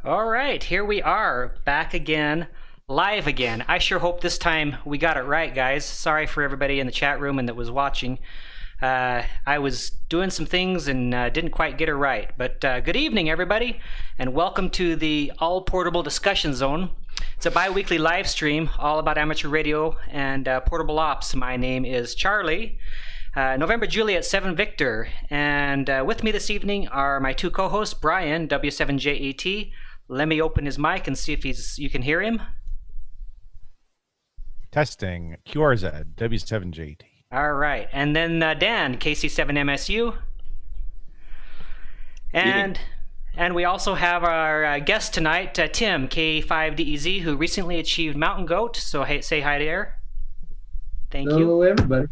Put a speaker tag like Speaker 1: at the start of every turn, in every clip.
Speaker 1: All right, here we are, back again, live again. I sure hope this time we got it right, guys. Sorry for everybody in the chat room and that was watching. I was doing some things and didn't quite get it right. But good evening, everybody, and welcome to the All Portable Discussion Zone. It's a bi-weekly live stream all about amateur radio and portable ops. My name is Charlie. November Juliet 7 Victor, and with me this evening are my two co-hosts, Brian, W7JET. Let me open his mic and see if you can hear him.
Speaker 2: Testing, QRZ, W7JT.
Speaker 1: All right, and then Dan, KC7MSU. And we also have our guest tonight, Tim, K5DEZ, who recently achieved Mountain Goat. So hey, say hi there. Thank you.
Speaker 3: Hello, everybody.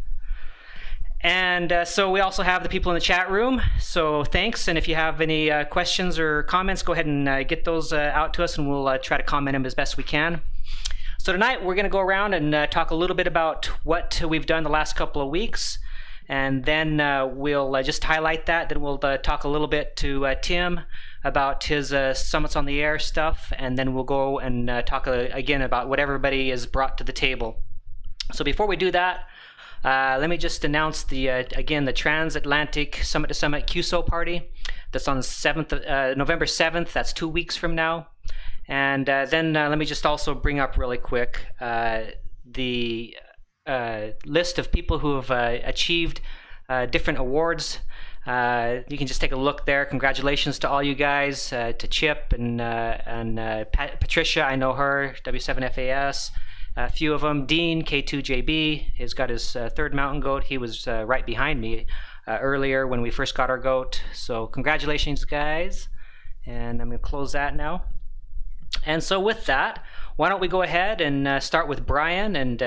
Speaker 1: And so we also have the people in the chat room. So thanks. And if you have any questions or comments, go ahead and get those out to us, and we'll try to comment them as best we can. So tonight we're going to go around and talk a little bit about what we've done the last couple of weeks. And then we'll just highlight that. Then we'll talk a little bit to Tim about his Summits on the Air stuff. And then we'll go and talk again about what everybody has brought to the table. So before we do that, let me just announce again the Transatlantic Summit to Summit QSO party. That's on November 7th. That's 2 weeks from now. And then let me just also bring up really quick the list of people who have achieved different awards. You can just take a look there. Congratulations to all you guys, to Chip and Patricia. I know her, W7FAS. A few of them. Dean, K2JB, has got his third mountain goat. He was right behind me earlier when we first got our goat. So congratulations, guys. And I'm going to close that now. And so with that, why don't we go ahead and start with Brian and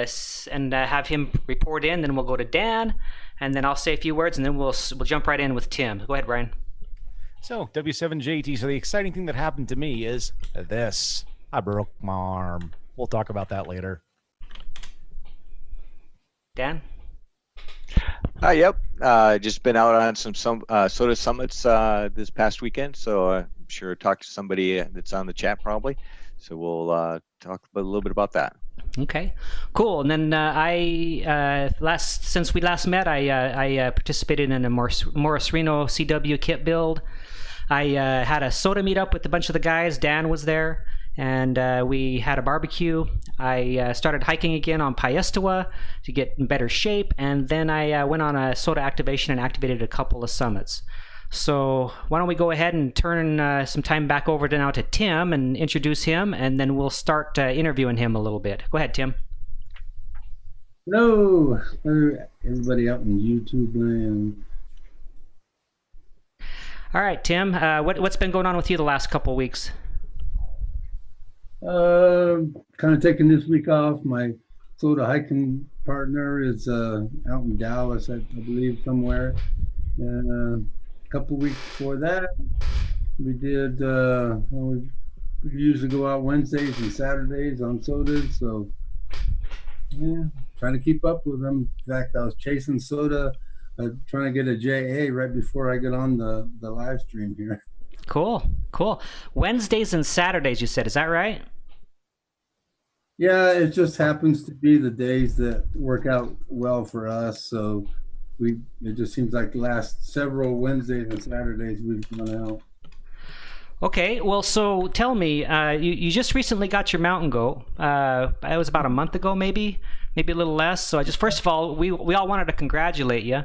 Speaker 1: have him report in. Then we'll go to Dan, and then I'll say a few words, and then we'll jump right in with Tim. Go ahead, Brian.
Speaker 2: So W7JT. So the exciting thing that happened to me is this. I broke my arm. We'll talk about that later.
Speaker 1: Dan?
Speaker 4: Yep. Just been out on some SOTA summits this past weekend, so I'm sure talk to somebody that's on the chat probably. So we'll talk a little bit about that.
Speaker 1: Okay, cool. And then since we last met, I participated in a Morris Reno CW kit build. I had a SOTA meetup with a bunch of the guys. Dan was there. And we had a barbecue. I started hiking again on Piestewa to get in better shape, and then I went on a SOTA activation and activated a couple of summits. So why don't we go ahead and turn some time back over now to Tim and introduce him, and then we'll start interviewing him a little bit. Go ahead, Tim.
Speaker 3: Hello, everybody out in YouTube land.
Speaker 1: All right, Tim, what's been going on with you the last couple of weeks?
Speaker 3: Kind of taking this week off. My SOTA hiking partner is out in Dallas, I believe, somewhere. A couple weeks before that, we did. We usually go out Wednesdays and Saturdays on SOTAs, so yeah, trying to keep up with them. In fact, I was chasing SOTA, trying to get a JA right before I get on the live stream here.
Speaker 1: Cool. Wednesdays and Saturdays, you said, is that right?
Speaker 3: Yeah, it just happens to be the days that work out well for us. So it just seems like the last several Wednesdays and Saturdays we've gone out.
Speaker 1: Okay, well, so tell me, you just recently got your mountain goat. It was about a month ago, maybe a little less. So first of all, we all wanted to congratulate you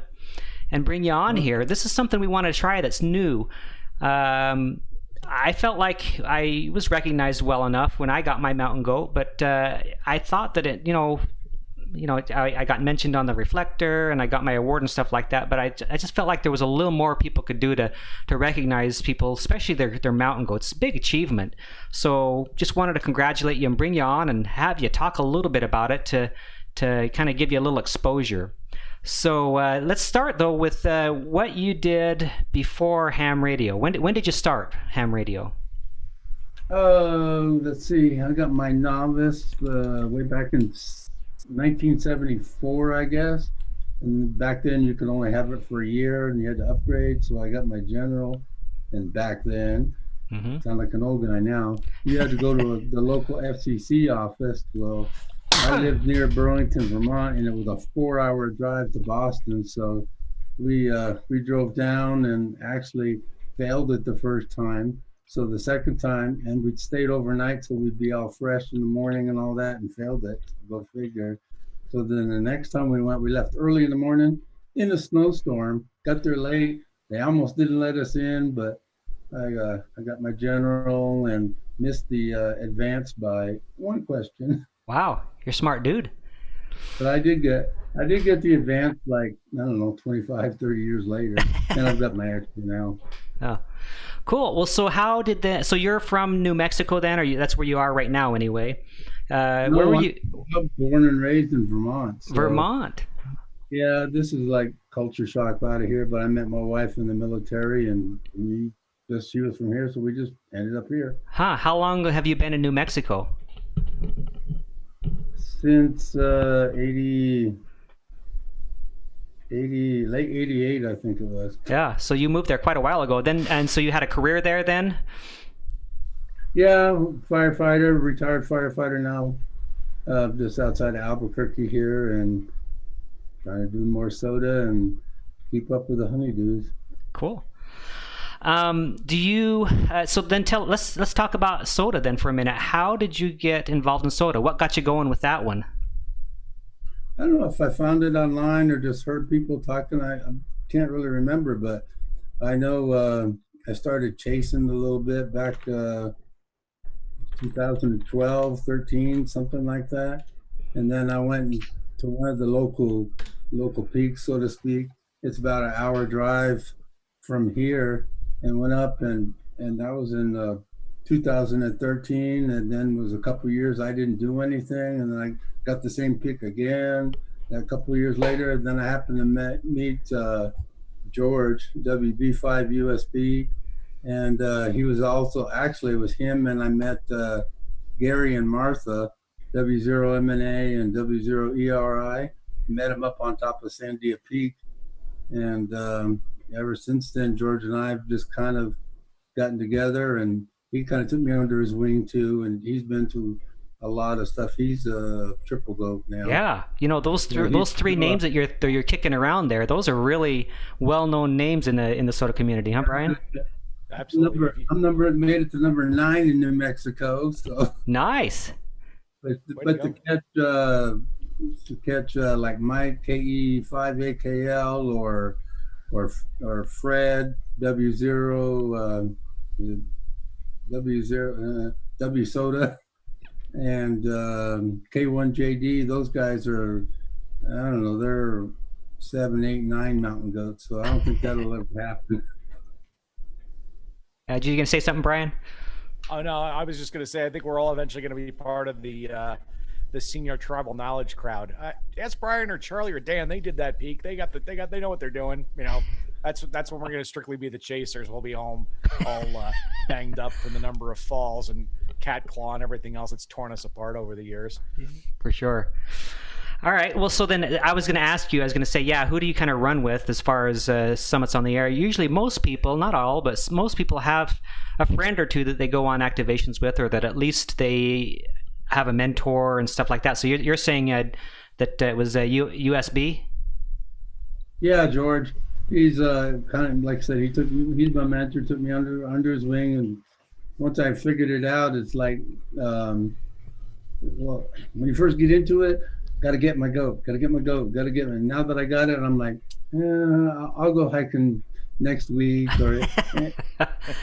Speaker 1: and bring you on here. This is something we want to try that's new. I felt like I was recognized well enough when I got my mountain goat, but I thought that I got mentioned on the reflector and I got my award and stuff like that, but I just felt like there was a little more people could do to recognize people, especially their mountain goats. It's a big achievement. So just wanted to congratulate you and bring you on and have you talk a little bit about it to kind of give you a little exposure. So let's start though with what you did before ham radio. When did you start ham radio?
Speaker 3: Let's see. I got my novice way back in 1974, I guess. And back then you could only have it for a year and you had to upgrade. So I got my general, and back then. Sound like an old guy now. You had to go to the local FCC office. Well, I lived near Burlington, Vermont, and it was a 4-hour drive to Boston. So we drove down and actually failed it the first time. So the second time, and we'd stayed overnight, so we'd be all fresh in the morning and all that, and failed it. Go figure. So then the next time we went, we left early in the morning in a snowstorm. Got there late. They almost didn't let us in, but I got my general and missed the advance by one question.
Speaker 1: Wow, you're a smart dude.
Speaker 3: But I did get the advance, like, I don't know, 25, 30 years later, and I've got my extra now.
Speaker 1: Oh, cool. Well, so how did that? So you're from New Mexico then, or that's where you are right now, anyway? Where were you?
Speaker 3: I'm born and raised in Vermont. So,
Speaker 1: Vermont.
Speaker 3: Yeah, this is like culture shock out of here. But I met my wife in the military, and she was from here, so we just ended up here.
Speaker 1: Huh? How long have you been in New Mexico?
Speaker 3: Since late 88, I think it was.
Speaker 1: Yeah, so you moved there quite a while ago. Then, and so you had a career there then?
Speaker 3: Yeah, firefighter, retired firefighter now, just outside of Albuquerque here, and trying to do more SOTA and keep up with the honeydews.
Speaker 1: Cool. Do you? So then, let's talk about SOTA then for a minute. How did you get involved in SOTA? What got you going with that one?
Speaker 3: I don't know if I found it online or just heard people talking. I can't really remember, but I know I started chasing a little bit back 2012, 13, something like that. And then I went to one of the local peaks, so to speak. It's about an hour drive from here, and went up, and that was in 2013, and then was a couple of years I didn't do anything, and then I got the same pick again. And a couple of years later, then I happened to meet George, WB5USB, and he was also, actually it was him, and I met Gary and Martha, W0MNA and W0ERI. Met him up on top of Sandia Peak, and ever since then, George and I have just kind of gotten together, and he kind of took me under his wing too, and he's been to a lot of stuff. He's a triple goat now.
Speaker 1: Yeah, you know those three names that you're kicking around there. Those are really well-known names in the SOTA community, huh, Brian?
Speaker 2: Absolutely.
Speaker 3: Made it to number 9 in New Mexico. So
Speaker 1: nice.
Speaker 3: But to catch like Mike Ke5AKL or Fred W0 W SOTA and K1JD, those guys are, I don't know, they're 7, 8, 9 mountain goats, so I don't think that'll ever happen.
Speaker 1: You gonna say something, Brian?
Speaker 2: Oh no, I was just gonna say I think we're all eventually gonna be part of the senior tribal knowledge crowd. Ask Brian or Charlie or Dan. They did that peak. They know what they're doing. You know, that's when we're gonna strictly be the chasers. We'll be home all banged up from the number of falls and cat claw and everything else that's torn us apart over the years.
Speaker 1: For sure. All right. Well, so then I was going to ask you, I was going to say, yeah, who do you kind of run with as far as summits on the air? Usually most people, not all, but most people have a friend or two that they go on activations with, or that at least they have a mentor and stuff like that. So you're saying that it was USB? Yeah,
Speaker 3: George. He's kind of, like I said, he's my mentor, took me under his wing, and once I figured it out, it's like, well, when you first get into it, got to get my goat. And now that I got it, I'm like, I'll go hiking next week. Or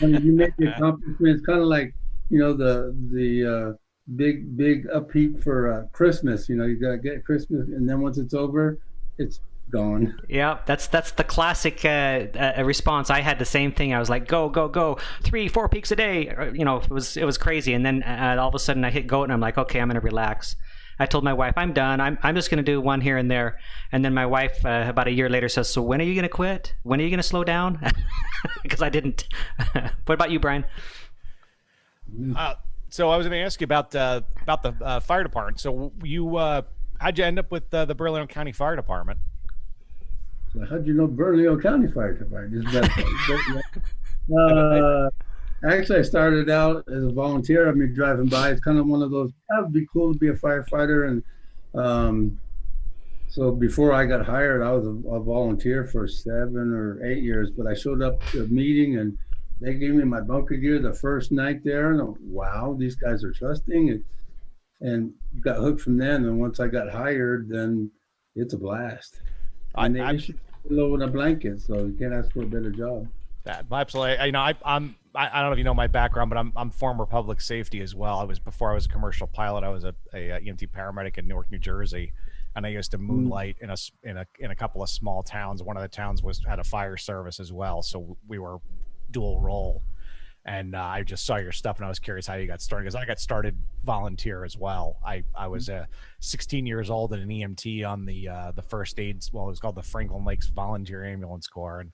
Speaker 3: when you make the accomplishments, kind of like, you know, the big upheat for Christmas. You know, you got to get Christmas, and then once it's over, it's gone.
Speaker 1: Yeah, that's the classic response. I had the same thing. I was like, go 3-4 peaks a day. You know, it was crazy. And then all of a sudden I hit goat, and I'm like, okay, I'm gonna relax. I told my wife, I'm done. I'm just gonna do one here and there. And then my wife about a year later says, so when are you gonna quit? When are you gonna slow down? Because I didn't. What about you, Brian?
Speaker 2: So I was going to ask you about the fire department. So you how'd you end up with the Bernalillo County Fire Department?
Speaker 3: So how'd you know Bernalillo County Fire Department? Actually, I started out as a volunteer. I mean, driving by. It's kind of one of those. That would be cool to be a firefighter. And so before I got hired, I was a volunteer for 7 or 8 years. But I showed up to a meeting, and they gave me my bunker gear the first night there. And wow, these guys are trusting, and got hooked from then. And once I got hired, then it's a blast. And they issue a pillow and a blanket, so you can't ask for a better job.
Speaker 2: Absolutely. You know, I don't know if you know my background, but I'm former public safety as well. Before I was a commercial pilot, I was a EMT paramedic in Newark, New Jersey, and I used to moonlight in a couple of small towns. One of the towns had a fire service as well, so we were dual role. And I just saw your stuff, and I was curious how you got started, because I got started volunteer as well. I was 16 years old and an EMT on the first aid. Well, it was called the Franklin Lakes Volunteer Ambulance Corps, and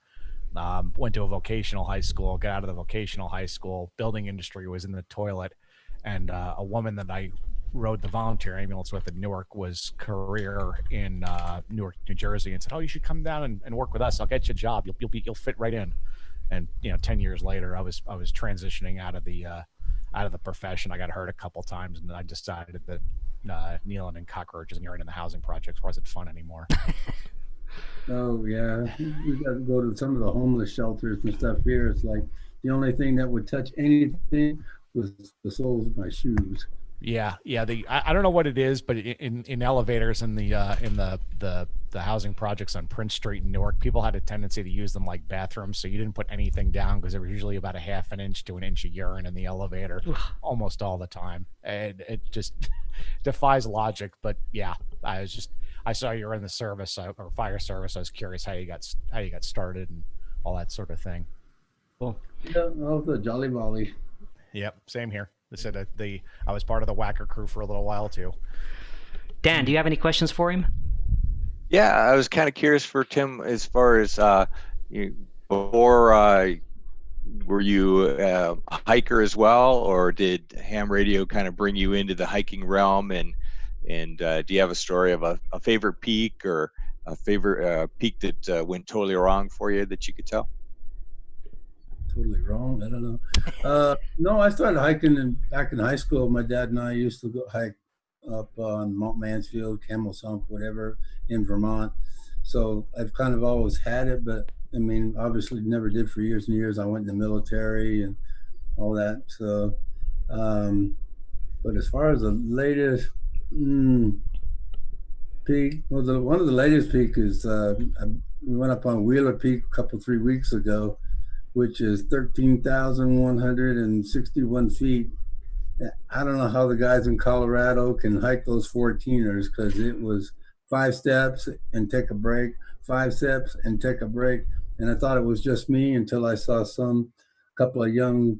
Speaker 2: went to a vocational high school. Got out of the vocational high school. Building industry was in the toilet, and a woman that I rode the volunteer ambulance with in Newark was career in Newark, New Jersey, and said, "Oh, you should come down and work with us. I'll get you a job. You'll fit right in." And 10 years later, I was transitioning out of the profession. I got hurt a couple times, and I decided that kneeling in cockroaches and urine in the housing projects wasn't fun anymore.
Speaker 3: Oh yeah, we got to go to some of the homeless shelters and stuff here. It's like the only thing that would touch anything was the soles of my shoes.
Speaker 2: Yeah. I don't know what it is, but in elevators in the housing projects on Prince Street in Newark, people had a tendency to use them like bathrooms. So you didn't put anything down, because there was usually about a half an inch to an inch of urine in the elevator almost all the time. And it just defies logic. But yeah, I saw you were in the service or fire service. I was curious how you got started and all that sort of thing.
Speaker 1: Cool.
Speaker 3: Yeah, I was a Jolly Volley.
Speaker 2: Yep, same here. They said I was part of the whacker crew for a little while too.
Speaker 1: Dan, do you have any questions for him?
Speaker 4: Yeah, I was kind of curious for Tim, as far as before, were you a hiker as well, or did ham radio kind of bring you into the hiking realm? And do you have a story of a favorite peak, or a favorite peak that went totally wrong for you that you could tell?
Speaker 3: Totally wrong. I don't know. No, I started hiking back in high school. My dad and I used to go hike up on Mount Mansfield, Camel's Hump, whatever, in Vermont. So I've kind of always had it, but I mean, obviously never did for years and years. I went in the military and all that. So, but as far as the latest peak, well, one of the latest peaks is we went up on Wheeler Peak a couple 3 weeks ago, which is 13,161 feet. I don't know how the guys in Colorado can hike those 14ers, because it was 5 steps and take a break, 5 steps and take a break. And I thought it was just me until I saw couple of young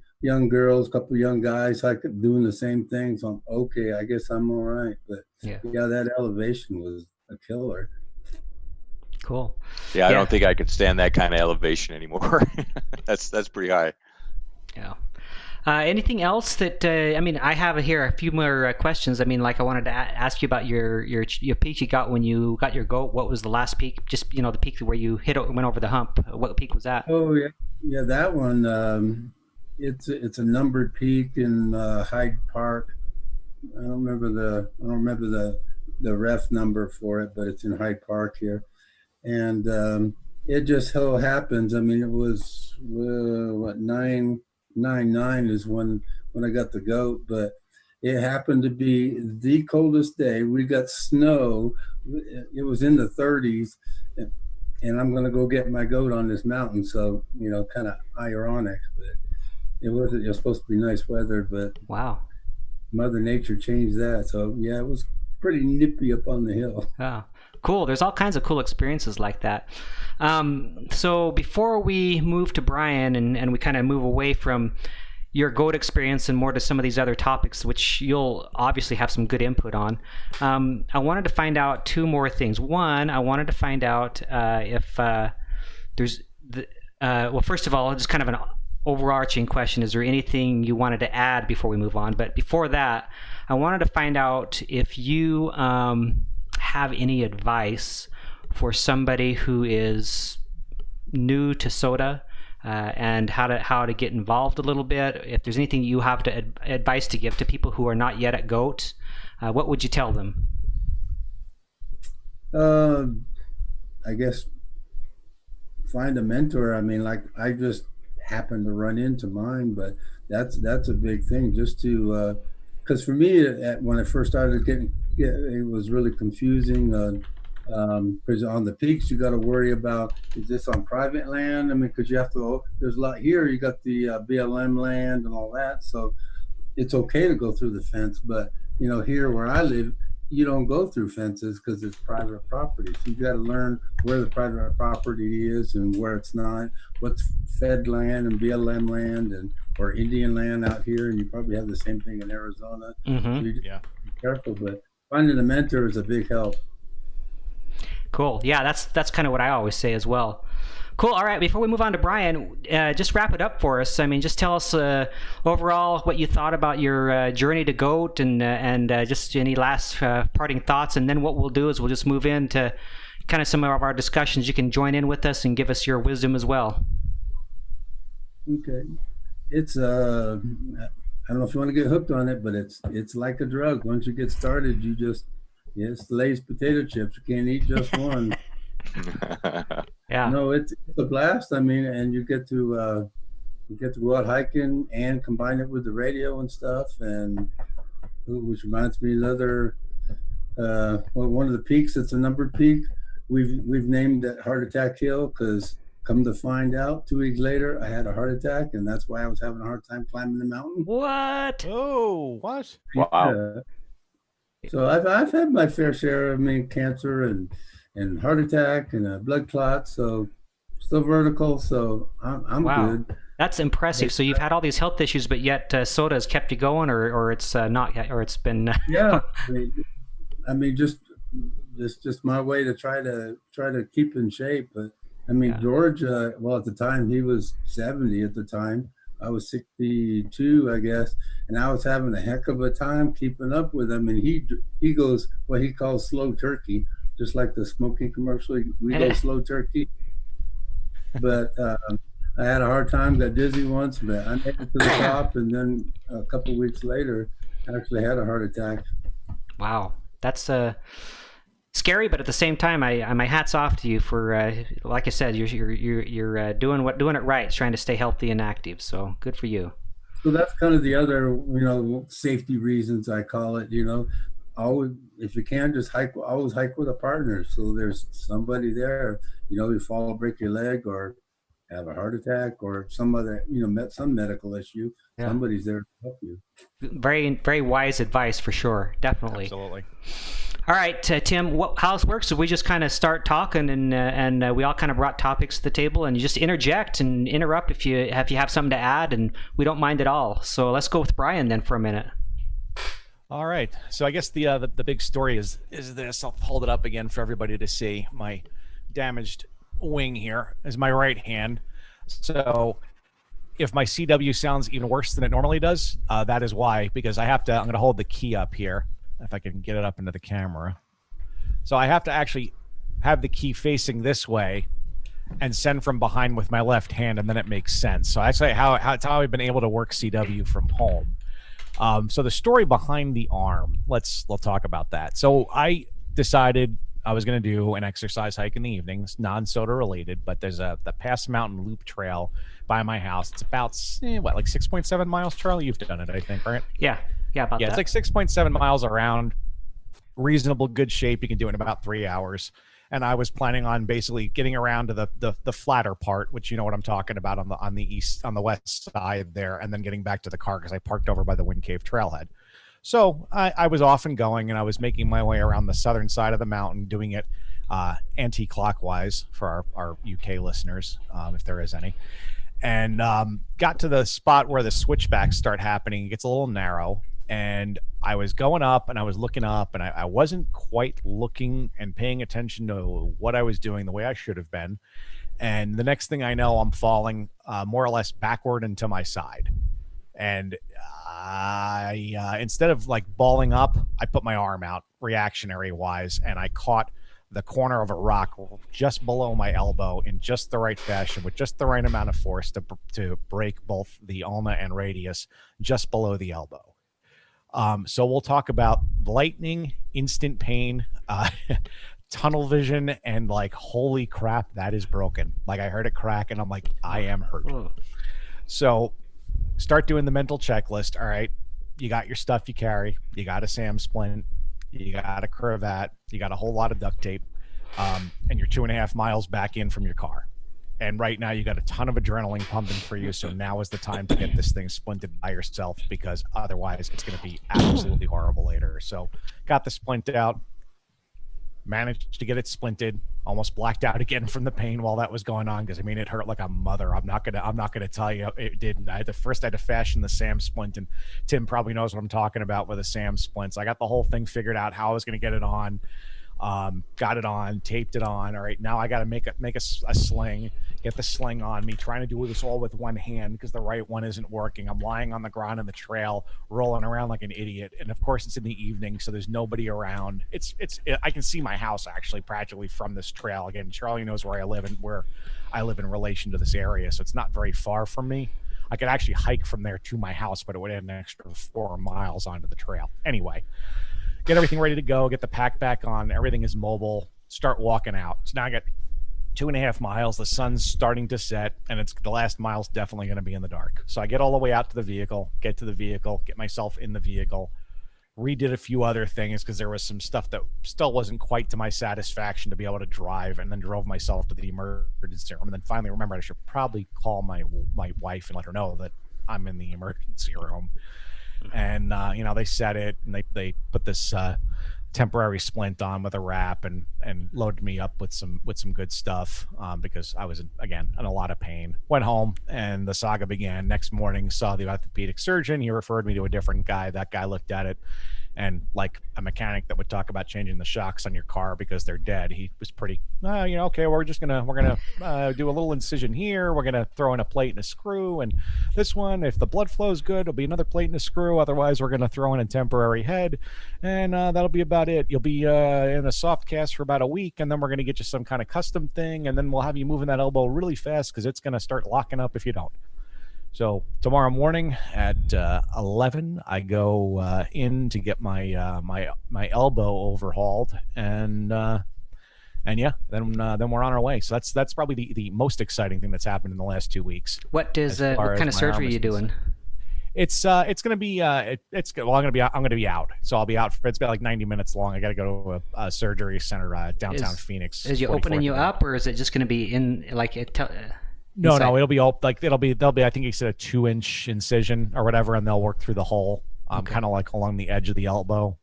Speaker 3: girls, couple of young guys doing the same thing. So I'm okay, I guess I'm all right. But yeah, that elevation was a killer.
Speaker 1: Cool.
Speaker 4: Yeah, I don't think I could stand that kind of elevation anymore. That's pretty high.
Speaker 1: Yeah. Anything else that I mean, I have here a few more questions. I mean, like I wanted to ask you about your peak you got when you got your goat. What was the last peak? Just the peak where you went over the hump. What peak was that?
Speaker 3: Oh yeah, that one. It's a numbered peak in Hyde Park. I don't remember the ref number for it, but it's in Hyde Park here. And it just so happens, I mean, it was 999 is when I got the goat, but it happened to be the coldest day. We got snow. It was in the 30s, and I'm going to go get my goat on this mountain. So, kind of ironic, but it was supposed to be nice weather, but
Speaker 1: wow,
Speaker 3: Mother Nature changed that. So yeah, it was pretty nippy up on the hill.
Speaker 1: Yeah. Cool. There's all kinds of cool experiences like that. So before we move to Brian and we kind of move away from your goat experience and more to some of these other topics, which you'll obviously have some good input on, I wanted to find out 2 more things. One, I wanted to find out if there's well, first of all, just kind of an overarching question. Is there anything you wanted to add before we move on? But before that, I wanted to find out if you have any advice for somebody who is new to SOTA, and how to get involved a little bit. If there's anything you have to advice to give to people who are not yet at GOAT, what would you tell them?
Speaker 3: I guess find a mentor. I mean, like I just happened to run into mine, but that's a big thing. Just to, because for me, when I first started it was really confusing. Because on the peaks, you got to worry about, is this on private land? I mean, because you have to. There's a lot here. You got the BLM land and all that, so it's okay to go through the fence. But here where I live, you don't go through fences because it's private property. So you got to learn where the private property is and where it's not, what's fed land and BLM land or Indian land out here. And you probably have the same thing in Arizona.
Speaker 1: Mm-hmm.
Speaker 3: So you be careful, but finding a mentor is a big help.
Speaker 1: Cool. Yeah, that's kind of what I always say as well. Cool. All right. Before we move on to Brian, just wrap it up for us. I mean, just tell us overall what you thought about your journey to GOAT and just any last parting thoughts. And then what we'll do is we'll just move into kind of some of our discussions. You can join in with us and give us your wisdom as well.
Speaker 3: Okay. It's I don't know if you want to get hooked on it, but it's like a drug. Once you get started, it's Lay's potato chips. You can't eat just one.
Speaker 1: Yeah.
Speaker 3: No, it's a blast. I mean, and you get to go out hiking and combine it with the radio and stuff, and which reminds me another one of the peaks that's a numbered peak. We've named that Heart Attack Hill because come to find out, 2 weeks later, I had a heart attack, and that's why I was having a hard time climbing the mountain.
Speaker 1: What?
Speaker 2: Oh, what?
Speaker 4: Wow.
Speaker 3: So I've had my fair share of cancer and heart attack and blood clots. So still vertical. So I'm
Speaker 1: wow.
Speaker 3: good.
Speaker 1: That's impressive. So you've had all these health issues, but yet SOTA has kept you going, or it's not yet, or it's been.
Speaker 3: Yeah. I mean, just my way to try to keep in shape. But I mean, yeah. George, well, at the time he was 70 at the time. I was 62, I guess, and I was having a heck of a time keeping up with him. And he goes what he calls slow turkey, just like the smoking commercial. We go slow turkey. But I had a hard time, got dizzy once, but I made it to the top, and then a couple of weeks later, I actually had a heart attack.
Speaker 1: Wow, that's scary, but at the same time, my hat's off to you for, like I said, you're doing it right, trying to stay healthy and active. So good for you.
Speaker 3: So that's kind of the other, safety reasons I call it. Always, if you can, just always hike with a partner. So there's somebody there. You fall, break your leg, or have a heart attack, or some other, some medical issue. Yeah. Somebody's there to help you.
Speaker 1: Very, very wise advice for sure. Definitely.
Speaker 2: Absolutely.
Speaker 1: All right, Tim, how this works is we just kind of start talking, and we all kind of brought topics to the table, and you just interject and interrupt if you have something to add, and we don't mind at all. So let's go with Brian then for a minute.
Speaker 2: All right. So I guess the big story is this. I'll hold it up again for everybody to see. My damaged wing here is my right hand. So if my CW sounds even worse than it normally does, that is why, because I'm going to hold the key up here. If I can get it up into the camera. So I have to actually have the key facing this way and send from behind with my left hand, and then it makes sense. So that's how I've been able to work CW from home. So the story behind the arm, we'll talk about that. So I decided I was going to do an exercise hike in the evenings, non-SOTA related, but there's the Pass Mountain Loop Trail by my house. It's about, like 6.7 miles, Charlie? You've done it, I think, right?
Speaker 1: Yeah, about that.
Speaker 2: It's like 6.7 miles around, reasonable good shape. You can do it in about 3 hours. And I was planning on basically getting around to the flatter part, which you know what I'm talking about on the west side there, and then getting back to the car because I parked over by the Wind Cave trailhead. So I was off and going, and I was making my way around the southern side of the mountain, doing it anti-clockwise for our UK listeners, if there is any. And got to the spot where the switchbacks start happening. It gets a little narrow. And I was going up and I was looking up, and I wasn't quite looking and paying attention to what I was doing the way I should have been. And the next thing I know, I'm falling more or less backward and to my side. And I, instead of like balling up, I put my arm out reactionary wise, and I caught the corner of a rock just below my elbow in just the right fashion with just the right amount of force to break both the ulna and radius just below the elbow. So we'll talk about lightning, instant pain, tunnel vision, and like, holy crap, that is broken. Like, I heard it crack and I'm like, I am hurt.
Speaker 1: Whoa.
Speaker 2: So start doing the mental checklist. All right, you got your stuff you carry. You got a SAM splint. You got a cravat. You got a whole lot of duct tape. And you're 2.5 miles back in from your car. And right now you got a ton of adrenaline pumping for you. So now is the time to get this thing splinted by yourself, because otherwise it's going to be absolutely horrible later. So got the splint out, managed to get it splinted, almost blacked out again from the pain while that was going on. Cause I mean, it hurt like a mother. I'm not gonna tell you it didn't. I had to fashion the SAM splint, and Tim probably knows what I'm talking about with the SAM splints. I got the whole thing figured out how I was going to get it on. Got it on, taped it on. All right, now I got to make a sling, get the sling on me, trying to do this all with one hand because the right one isn't working. I'm lying on the ground in the trail, rolling around like an idiot. And of course it's in the evening, so there's nobody around. I can see my house actually practically from this trail. Again, Charlie knows where I live and where I live in relation to this area, so it's not very far from me. I could actually hike from there to my house, but it would add an extra 4 miles onto the trail. Anyway, get everything ready to go, get the pack back on, everything is mobile, start walking out. So now I got 2.5 miles, the sun's starting to set, and the last mile's definitely going to be in the dark. So I get all the way out to the vehicle, get myself in the vehicle, redid a few other things because there was some stuff that still wasn't quite to my satisfaction to be able to drive, and then drove myself to the emergency room. And then finally remembered I should probably call my wife and let her know that I'm in the emergency room. And they set it, and they put this temporary splint on with a wrap and loaded me up with some good stuff because I was again in a lot of pain. Went home and the saga began. Next morning, saw the orthopedic surgeon. He referred me to a different guy. That guy looked at it, and like a mechanic that would talk about changing the shocks on your car because they're dead, he was pretty okay, we're gonna do a little incision here, we're gonna throw in a plate and a screw, and this one, if the blood flow is good, it'll be another plate and a screw, otherwise we're gonna throw in a temporary head, and that'll be about it. You'll be in a soft cast for about a week, and then we're gonna get you some kind of custom thing, and then we'll have you moving that elbow really fast because it's gonna start locking up if you don't. So tomorrow morning at 11, I go in to get my my elbow overhauled, and yeah, then we're on our way. So that's probably the most exciting thing that's happened in the last 2 weeks.
Speaker 1: What kind of surgery are you doing?
Speaker 2: It's gonna be I'm gonna be out. So I'll be out for, it's about like 90 minutes long. I got to go to a surgery center downtown Phoenix.
Speaker 1: Is you opening you up, or is it just gonna be in like it?
Speaker 2: No, it'll be there'll be I think he said a 2-inch incision or whatever, and they'll work through the hole, kind of like along the edge of the elbow.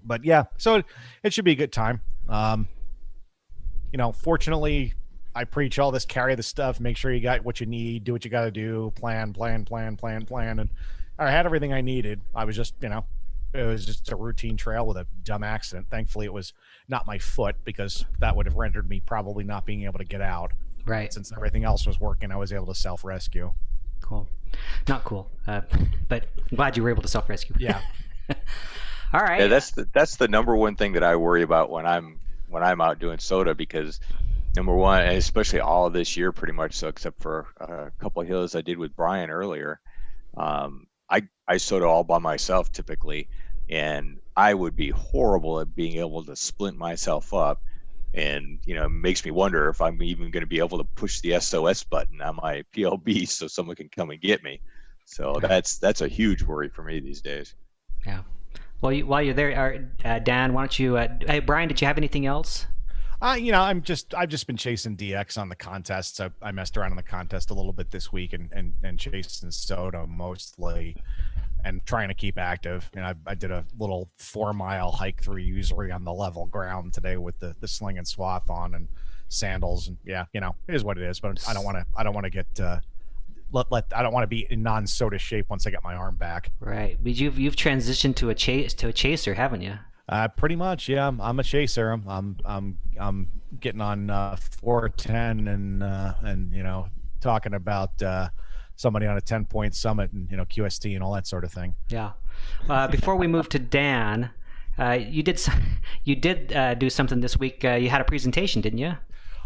Speaker 2: But yeah, so it should be a good time. Fortunately, I preach all this, carry the stuff, make sure you got what you need, do what you got to do, plan, and I had everything I needed. I was just, it was just a routine trail with a dumb accident. Thankfully, it was not my foot, because that would have rendered me probably not being able to get out.
Speaker 1: Right.
Speaker 2: Since everything else was working, I was able to self-rescue.
Speaker 1: Cool. Not cool, but I'm glad you were able to self-rescue.
Speaker 2: Yeah.
Speaker 1: All right.
Speaker 4: Yeah, that's the number one thing that I worry about when I'm out doing SOTA, because number one, and especially all of this year pretty much, so except for a couple of hills I did with Brian earlier, I SOTA all by myself typically, and I would be horrible at being able to splint myself up, and it makes me wonder if I'm even going to be able to push the SOS button on my PLB so someone can come and get me. So that's a huge worry for me these days.
Speaker 1: Yeah. Well, while you're there, Dan, why don't you? Hey, Brian, did you have anything else?
Speaker 2: I've just been chasing DX on the contests. I messed around in the contest a little bit this week and chasing SOTA mostly, and trying to keep active. And I did a little 4-mile hike through usually on the level ground today with the sling and swath on and sandals. And yeah, it is what it is. But I don't want to get I don't want to be in non-SOTA shape once I get my arm back.
Speaker 1: Right, but you've transitioned to a chaser, haven't you?
Speaker 2: Pretty much, yeah. I'm a chaser. I'm getting on 410 and talking about somebody on a 10-point summit and QST and all that sort of thing.
Speaker 1: Yeah. Before we move to Dan, You did do something this week. You had a presentation, didn't you?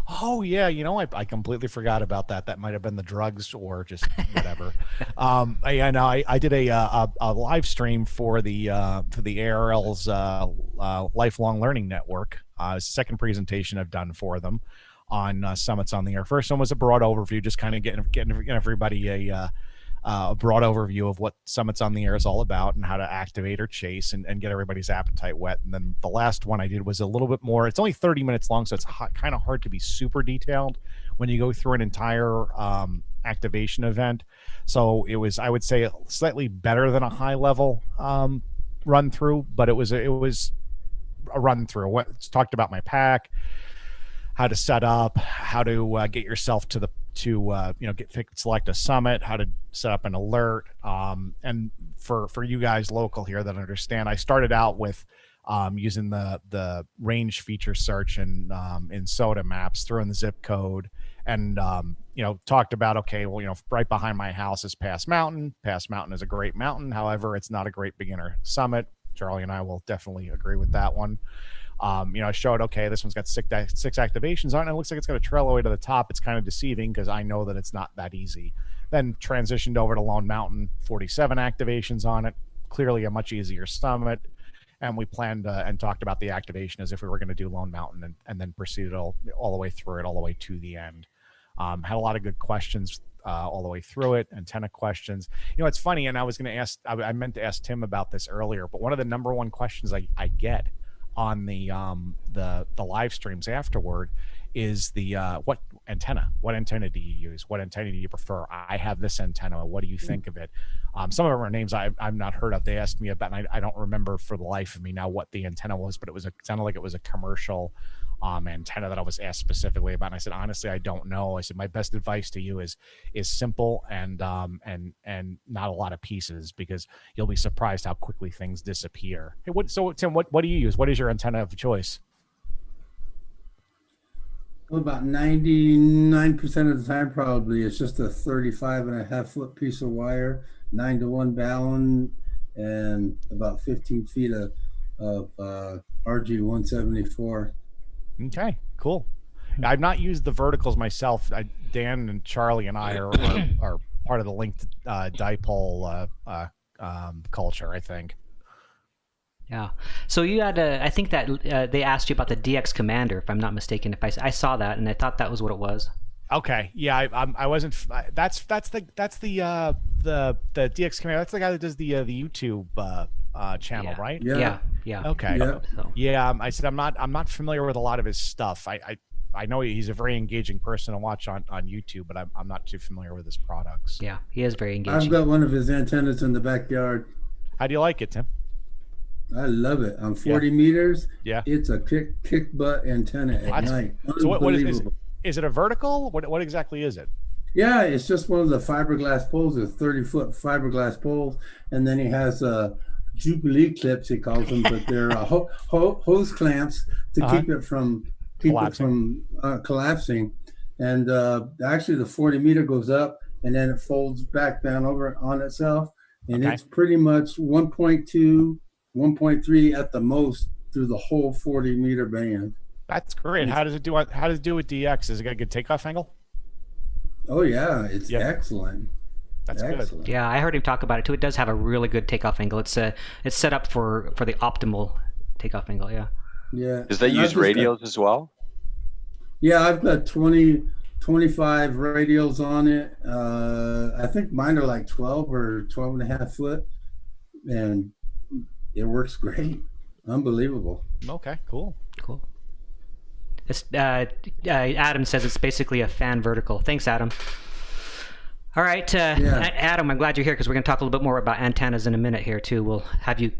Speaker 2: Oh yeah, I completely forgot about that. That might have been the drugs or just whatever. I did a live stream for the ARL's Lifelong Learning Network. It's the second presentation I've done for them on Summits on the Air. First one was a broad overview, just kind of getting everybody a broad overview of what Summits on the Air is all about and how to activate or chase and get everybody's appetite wet. And then the last one I did was a little bit more. It's only 30 minutes long, so it's kind of hard to be super detailed when you go through an entire activation event. So it was, I would say, slightly better than a high level run through, but it was a run through. Talked about my pack, how to set up, how to get yourself to select a summit, how to set up an alert. And for you guys local here that understand, I started out with using the range feature search in SOTA maps, threw in the zip code, and talked about, okay, well, right behind my house is Pass Mountain. Pass Mountain is a great mountain. However, it's not a great beginner summit. Charlie and I will definitely agree with that one. I showed, okay, this one's got six activations on it, and it looks like it's going to trail all the way to the top. It's kind of deceiving because I know that it's not that easy. Then transitioned over to Lone Mountain, 47 activations on it, clearly a much easier summit. And we planned and talked about the activation as if we were going to do Lone Mountain and then proceeded all the way through it, all the way to the end. Had a lot of good questions all the way through it, antenna questions. It's funny, and I was going to ask, I meant to ask Tim about this earlier, but one of the number one questions I get on the live streams afterward is what antenna do you use? What antenna do you prefer? I have this antenna. What do you think of it? Some of them are names I've not heard of. They asked me about, and I don't remember for the life of me now what the antenna was, but it sounded like it was a commercial antenna that I was asked specifically about. And I said, honestly, I don't know. I said, my best advice to you is simple and not a lot of pieces, because you'll be surprised how quickly things disappear. Hey, so Tim, what do you use? What is your antenna of choice?
Speaker 3: Well, about 99% of the time, probably it's just a 35.5 foot piece of wire, 9-to-1 balun, and about 15 feet of RG174.
Speaker 2: Okay, cool. I've not used the verticals myself. Dan and Charlie and I are part of the linked dipole culture, I think.
Speaker 1: Yeah. So you had I think that they asked you about the DX Commander, if I'm not mistaken. If I saw that, and I thought that was what it was.
Speaker 2: Okay. Yeah, I wasn't. That's the DX Commander. That's the guy that does the YouTube channel,
Speaker 1: yeah.
Speaker 2: right?
Speaker 1: Yeah.
Speaker 2: Okay.
Speaker 3: Yeah.
Speaker 1: So.
Speaker 2: Yeah. I said I'm not familiar with a lot of his stuff. I know he's a very engaging person to watch on YouTube, but I'm not too familiar with his products.
Speaker 1: Yeah, he is very engaging.
Speaker 3: I've got one of his antennas in the backyard.
Speaker 2: How do you like it, Tim?
Speaker 3: I love it. On 40 meters,
Speaker 2: yeah,
Speaker 3: it's a kick butt antenna at night.
Speaker 2: So what is it a vertical? What exactly is it?
Speaker 3: Yeah, it's just one of the fiberglass poles. It's 30-foot fiberglass poles, and then he has Jubilee clips, he calls them, but they're hose clamps to keep it from collapsing. And actually, the 40 meter goes up, and then it folds back down over on itself, and it's pretty much 1.2. 1.3 at the most through the whole 40 meter band.
Speaker 2: That's great. How does it do with DX? Is it got a good takeoff angle?
Speaker 3: Oh yeah, it's excellent.
Speaker 2: That's excellent.
Speaker 1: Good. Yeah, I heard him talk about it too. It does have a really good takeoff angle. It's set up for the optimal takeoff angle. Yeah.
Speaker 3: Yeah.
Speaker 4: Does that use radios as well?
Speaker 3: Yeah, I've got 25 radios on it. I think mine are like 12 or 12 and a half foot, and it works great. Unbelievable.
Speaker 2: Okay, cool.
Speaker 1: It's, Adam says it's basically a fan vertical. Thanks, Adam. All right, Adam, I'm glad you're here because we're going to talk a little bit more about antennas in a minute here too. We'll have you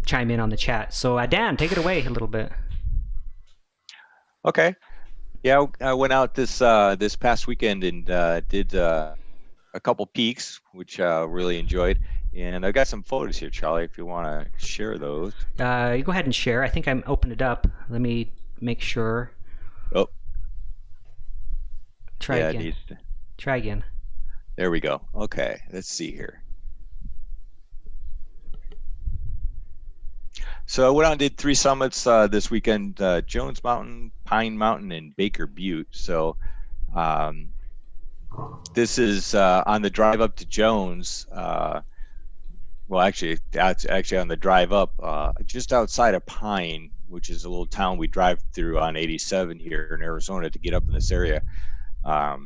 Speaker 1: chime in on the chat. So Dan, take it away a little bit.
Speaker 4: Okay. Yeah, I went out this past weekend and did a couple peaks, which really enjoyed. And I've got some photos here, Charlie, if you want to share those.
Speaker 1: You go ahead and share. I think I'm opened it up. Let me make sure.
Speaker 4: Oh.
Speaker 1: Try again. Try again.
Speaker 4: There we go. Okay, let's see here. So I went out and did 3 summits this weekend: Jones Mountain, Pine Mountain, and Baker Butte. So um, this is on the drive up to Jones. Well, actually, that's actually on the drive up, just outside of Pine, which is a little town we drive through on 87 here in Arizona to get up in this area. I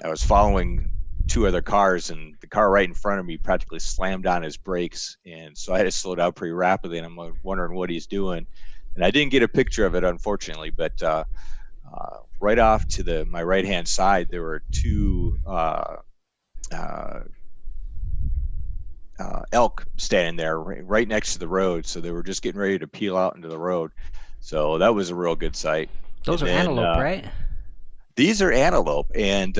Speaker 4: was following 2 other cars, and the car right in front of me practically slammed on his brakes, and so I had to slow down pretty rapidly. And I'm wondering what he's doing, and I didn't get a picture of it, unfortunately. But right off to my right hand side, there were 2 elk standing there right next to the road. So they were just getting ready to peel out into the road. So that was a real good sight.
Speaker 1: Those are antelope, right?
Speaker 4: These are antelope. And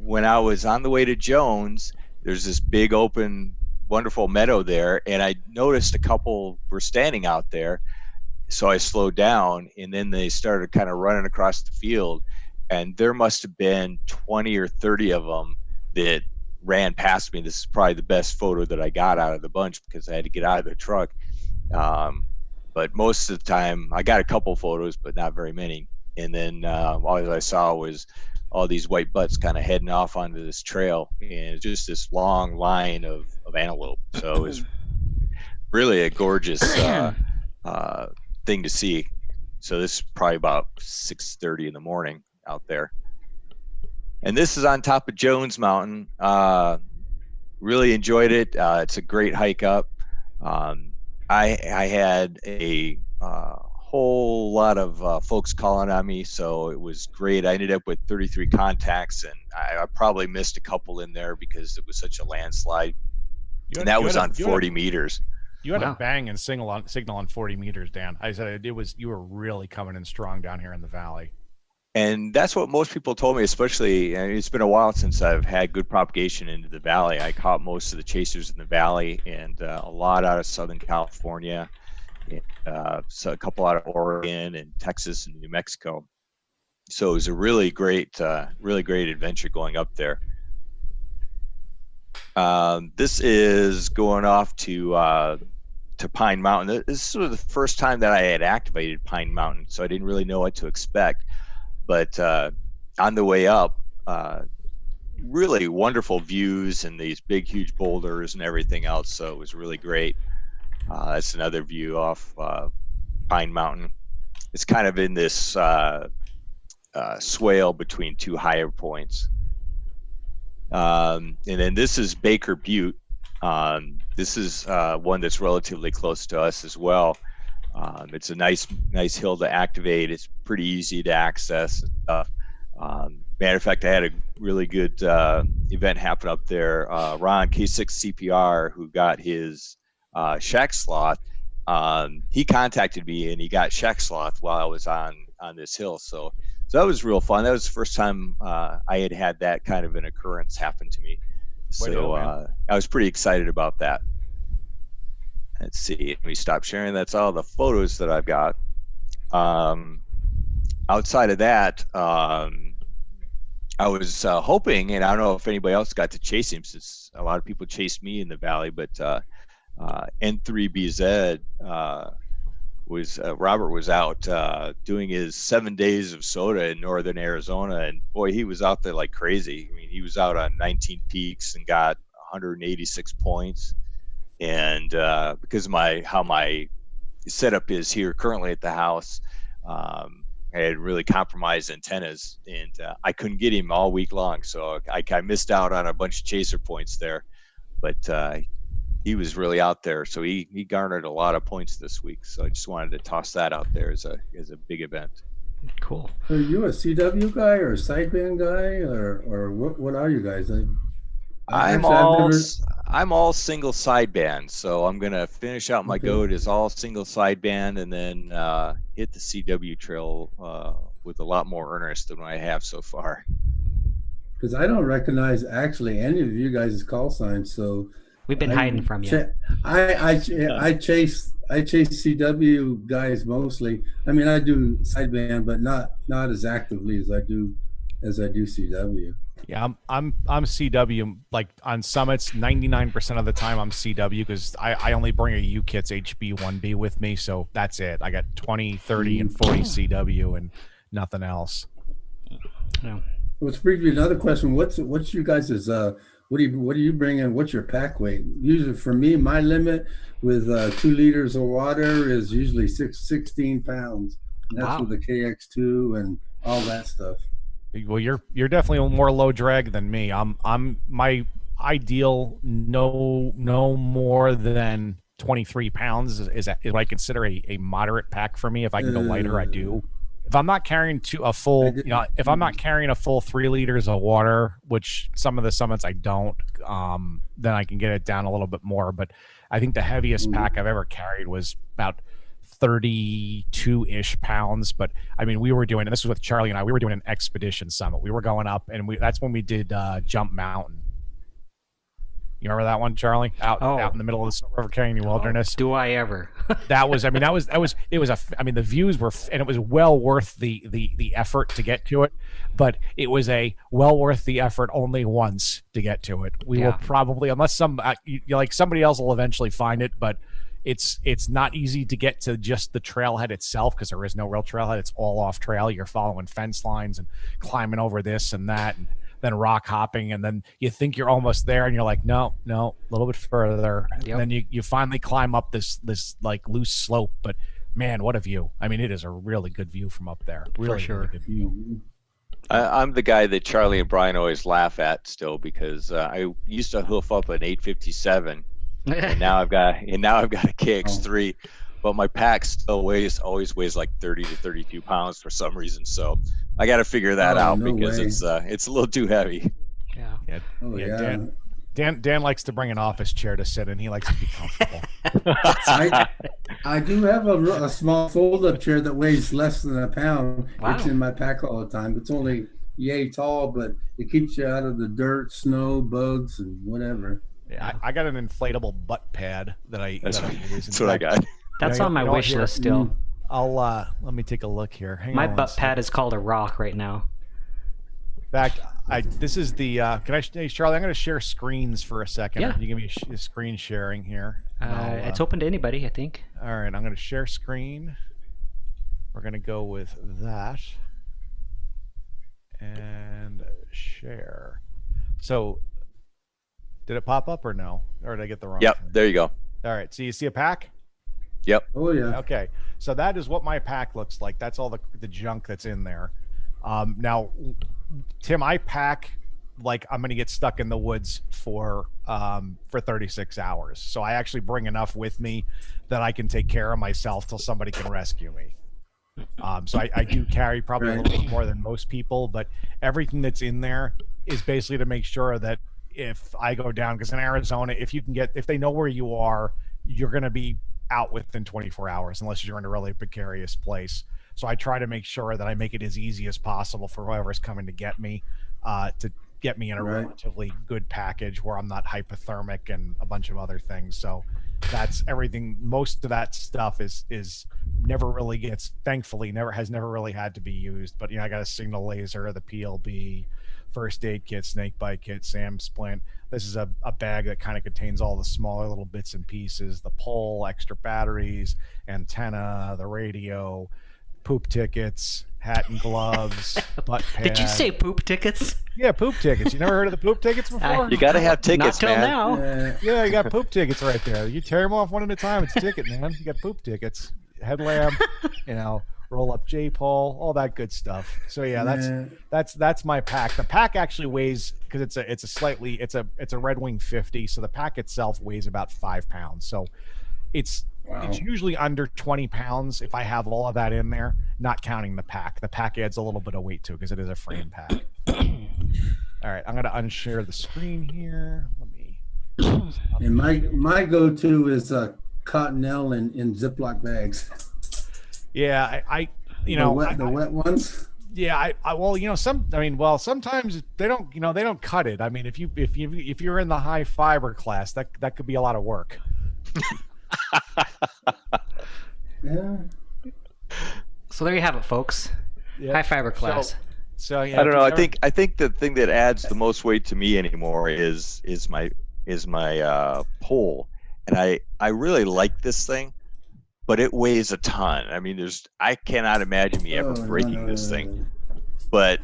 Speaker 4: when I was on the way to Jones, there's this big open, wonderful meadow there. And I noticed a couple were standing out there. So I slowed down, and then they started kind of running across the field. And there must have been 20 or 30 of them that ran past me. This is probably the best photo that I got out of the bunch because I had to get out of the truck. But most of the time, I got a couple photos, but not very many. And then all I saw was all these white butts kind of heading off onto this trail, and just this long line of antelope. So it was really a gorgeous thing to see. So this is probably about 6:30 in the morning out there. And this is on top of Jones Mountain. Really enjoyed it. It's a great hike up. I had a whole lot of folks calling on me, so it was great. I ended up with 33 contacts, and I probably missed a couple in there because it was such a landslide. And that was on 40 meters.
Speaker 2: You had a bang and signal on 40 meters, Dan. I said you were really coming in strong down here in the valley.
Speaker 4: And that's what most people told me, especially, and it's been a while since I've had good propagation into the valley. I caught most of the chasers in the valley, and a lot out of Southern California, so a couple out of Oregon and Texas and New Mexico. So it was a really great adventure going up there. This is going off to Pine Mountain. This is sort of the first time that I had activated Pine Mountain, so I didn't really know what to expect. But on the way up, really wonderful views and these big, huge boulders and everything else. So it was really great. That's another view off Pine Mountain. It's kind of in this swale between 2 higher points. And then this is Baker Butte. This is one that's relatively close to us as well. It's a nice hill to activate. It's pretty easy to access and stuff. Matter of fact, I had a really good event happen up there. Ron K6 CPR, who got his shack sloth, he contacted me and he got shack sloth while I was on this hill. So that was real fun. That was the first time I had that kind of an occurrence happen to me. So I was pretty excited about that. Let's see, let me stop sharing. That's all the photos that I've got. Outside of that, I was hoping, and I don't know if anybody else got to chase him, since a lot of people chased me in the valley, but N3BZ Robert was out doing his 7 days of SOTA in northern Arizona, and boy, he was out there like crazy. I mean, he was out on 19 peaks and got 186 points. And because of how my setup is here currently at the house, I had really compromised antennas, and I couldn't get him all week long, so I missed out on a bunch of chaser points there. But he was really out there, so he garnered a lot of points this week. So I just wanted to toss that out there as a big event.
Speaker 1: Cool.
Speaker 3: Are you a CW guy or a sideband guy, or what are you guys?
Speaker 4: I'm all single sideband, so I'm gonna finish out my goat as all single sideband, and then hit the CW trail with a lot more earnest than I have so far.
Speaker 3: Because I don't recognize actually any of you guys' call signs, so
Speaker 1: we've been hiding from you.
Speaker 3: I chase CW guys mostly. I mean, I do sideband, but not as actively as I do CW.
Speaker 2: Yeah, I'm CW. Like on summits, 99% of the time I'm CW because I only bring a UKITS HB1B with me, so that's it. I got 20, 30, and 40 CW and nothing else.
Speaker 1: Yeah.
Speaker 3: Let's bring you another question. What's you guys' what do you bring in? What's your pack weight? Usually for me, my limit with 2 liters of water is usually 16 pounds. And that's
Speaker 1: Wow.
Speaker 3: with the KX2 and all that stuff.
Speaker 2: Well, you're definitely more low drag than me. I'm my ideal no more than 23 pounds is what I consider a moderate pack for me. If I can go lighter, I do. If I'm not carrying if I'm not carrying a full 3 liters of water, which some of the summits I don't, then I can get it down a little bit more. But I think the heaviest pack I've ever carried was about 32-ish pounds. But I mean, we were doing, and this was with Charlie and I, we were doing an expedition summit. We were going up, and that's when we did Jump Mountain. You remember that one, Charlie? Out in the middle of the Silver Canyon wilderness.
Speaker 1: Do I ever?
Speaker 2: The views were, and it was well worth the effort to get to it, but it was well worth the effort only once to get to it. We will probably, unless somebody else will eventually find it, but it's not easy to get to just the trailhead itself because there is no real trailhead. It's all off trail. You're following fence lines and climbing over this and that, and then rock hopping, and then you think you're almost there and you're like, no, a little bit further.
Speaker 1: Yep.
Speaker 2: And then you finally climb up this like loose slope, but man, what a view. I mean, it is a really good view from up there. Really,
Speaker 1: For sure.
Speaker 2: really good view.
Speaker 4: I'm the guy that Charlie and Brian always laugh at still because I used to hoof up an 857, and now I've got a KX3, but my pack still always weighs like 30 to 32 pounds for some reason. So I got to figure that out because it's a little too heavy.
Speaker 1: Yeah.
Speaker 2: Dan likes to bring an office chair to sit in. He likes to be comfortable.
Speaker 3: I do have a small fold-up chair that weighs less than a pound.
Speaker 1: Wow.
Speaker 3: It's in my pack all the time. It's only yay tall, but it keeps you out of the dirt, snow, bugs, and whatever.
Speaker 2: Yeah, I got an inflatable butt pad that I use.
Speaker 4: That's what I got.
Speaker 1: That's on my wish list still.
Speaker 2: I'll let me take a look here. Hang
Speaker 1: My
Speaker 2: on
Speaker 1: butt pad is called a rock right now.
Speaker 2: In fact, this is the hey Charlie, I'm going to share screens for a second.
Speaker 1: Yeah.
Speaker 2: You give me a screen sharing here.
Speaker 1: It's open to anybody, I think.
Speaker 2: All right, I'm going to share screen. We're going to go with that and share. So did it pop up or no? Or did I get the wrong
Speaker 4: Yep,
Speaker 2: thing?
Speaker 4: there you go.
Speaker 2: All right, so you see a pack?
Speaker 4: Yep.
Speaker 3: Oh, yeah.
Speaker 2: Okay, so that is what my pack looks like. That's all the junk that's in there. Now, Tim, I pack like I'm going to get stuck in the woods for 36 hours. So I actually bring enough with me that I can take care of myself till somebody can rescue me. So I do carry probably a little bit more than most people, but everything that's in there is basically to make sure that if I go down, because in Arizona, if they know where you are, you're going to be out within 24 hours unless you're in a really precarious place. So I try to make sure that I make it as easy as possible for whoever's coming to get me in a relatively good package where I'm not hypothermic and a bunch of other things. So that's everything. Most of that stuff is never really gets, thankfully, has never really had to be used. But I got a signal laser, the PLB, first aid kit, snake bite kit, SAM splint. This is a bag that kind of contains all the smaller little bits and pieces, the pole, extra batteries, antenna, the radio, poop tickets, hat and gloves, butt pad.
Speaker 1: Did you say poop tickets?
Speaker 2: Yeah, poop tickets. You never heard of the poop tickets before?
Speaker 4: You got to have tickets,
Speaker 1: Not till
Speaker 4: man.
Speaker 1: now.
Speaker 2: Yeah, you got poop tickets right there. You tear them off one at a time. It's a ticket, man. You got poop tickets, headlamp, roll up J-pole, all that good stuff. So yeah, that's my pack. The pack actually weighs, because it's a Red Wing 50, so the pack itself weighs about 5 pounds. So it's usually under 20 pounds if I have all of that in there, not counting the pack. The pack adds a little bit of weight too because it is a frame pack. All right, I'm going to unshare the screen here. Let me.
Speaker 3: And my go-to is Cottonelle in Ziploc bags.
Speaker 2: Yeah,
Speaker 3: the wet ones.
Speaker 2: Yeah, sometimes they don't cut it. I mean, if you're in the high fiber class, that could be a lot of work.
Speaker 3: Yeah.
Speaker 1: So there you have it, folks.
Speaker 2: Yep.
Speaker 1: High fiber class.
Speaker 2: So yeah,
Speaker 4: I don't
Speaker 2: if
Speaker 4: know.
Speaker 2: you
Speaker 4: I
Speaker 2: ever-
Speaker 4: think the thing that adds the most weight to me anymore is my pole, and I really like this thing, but it weighs a ton. I mean, I cannot imagine me ever breaking this thing, but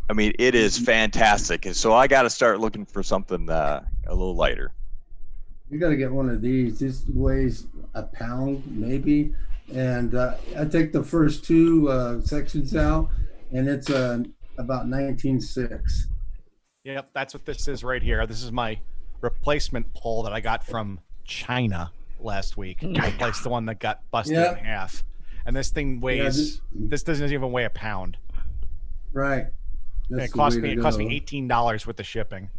Speaker 4: I mean, it is fantastic, and so I got to start looking for something a little lighter.
Speaker 3: You got to get one of these. This weighs a pound maybe, and I take the first two sections out, and it's about 19.6.
Speaker 2: Yep, that's what this is right here. This is my replacement pole that I got from China last week. To replace the one that got busted in half. And this thing weighs. This doesn't even weigh a pound.
Speaker 3: Right.
Speaker 2: And it cost me $18 with the shipping.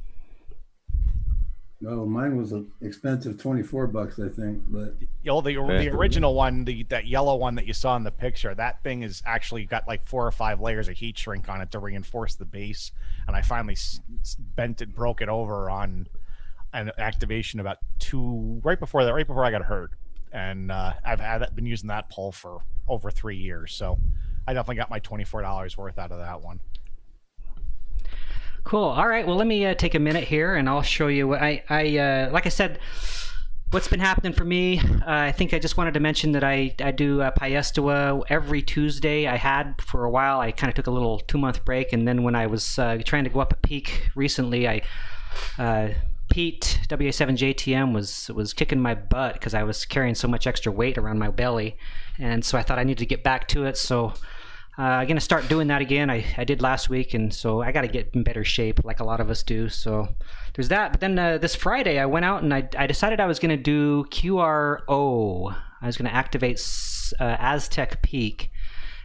Speaker 3: No, mine was expensive, $24, I think. But
Speaker 2: the original one, that yellow one that you saw in the picture, that thing is actually got like 4 or 5 layers of heat shrink on it to reinforce the base. And I finally broke it over on an activation about right before I got hurt. And I've been using that pole for over 3 years, so I definitely got my $24 worth out of that one.
Speaker 1: Cool. All right. Well, let me take a minute here, and I'll show you what like I said, what's been happening for me. I think I just wanted to mention that I do Paiestoa every Tuesday. I had for a while. I kind of took a little 2-month break, and then when I was trying to go up a peak recently, Pete WA7JTM was kicking my butt because I was carrying so much extra weight around my belly, and so I thought I needed to get back to it. So I'm gonna start doing that again. I did last week, and so I got to get in better shape, like a lot of us do. So there's that. But then this Friday, I went out and I decided I was gonna do QRO. I was gonna activate Aztec Peak,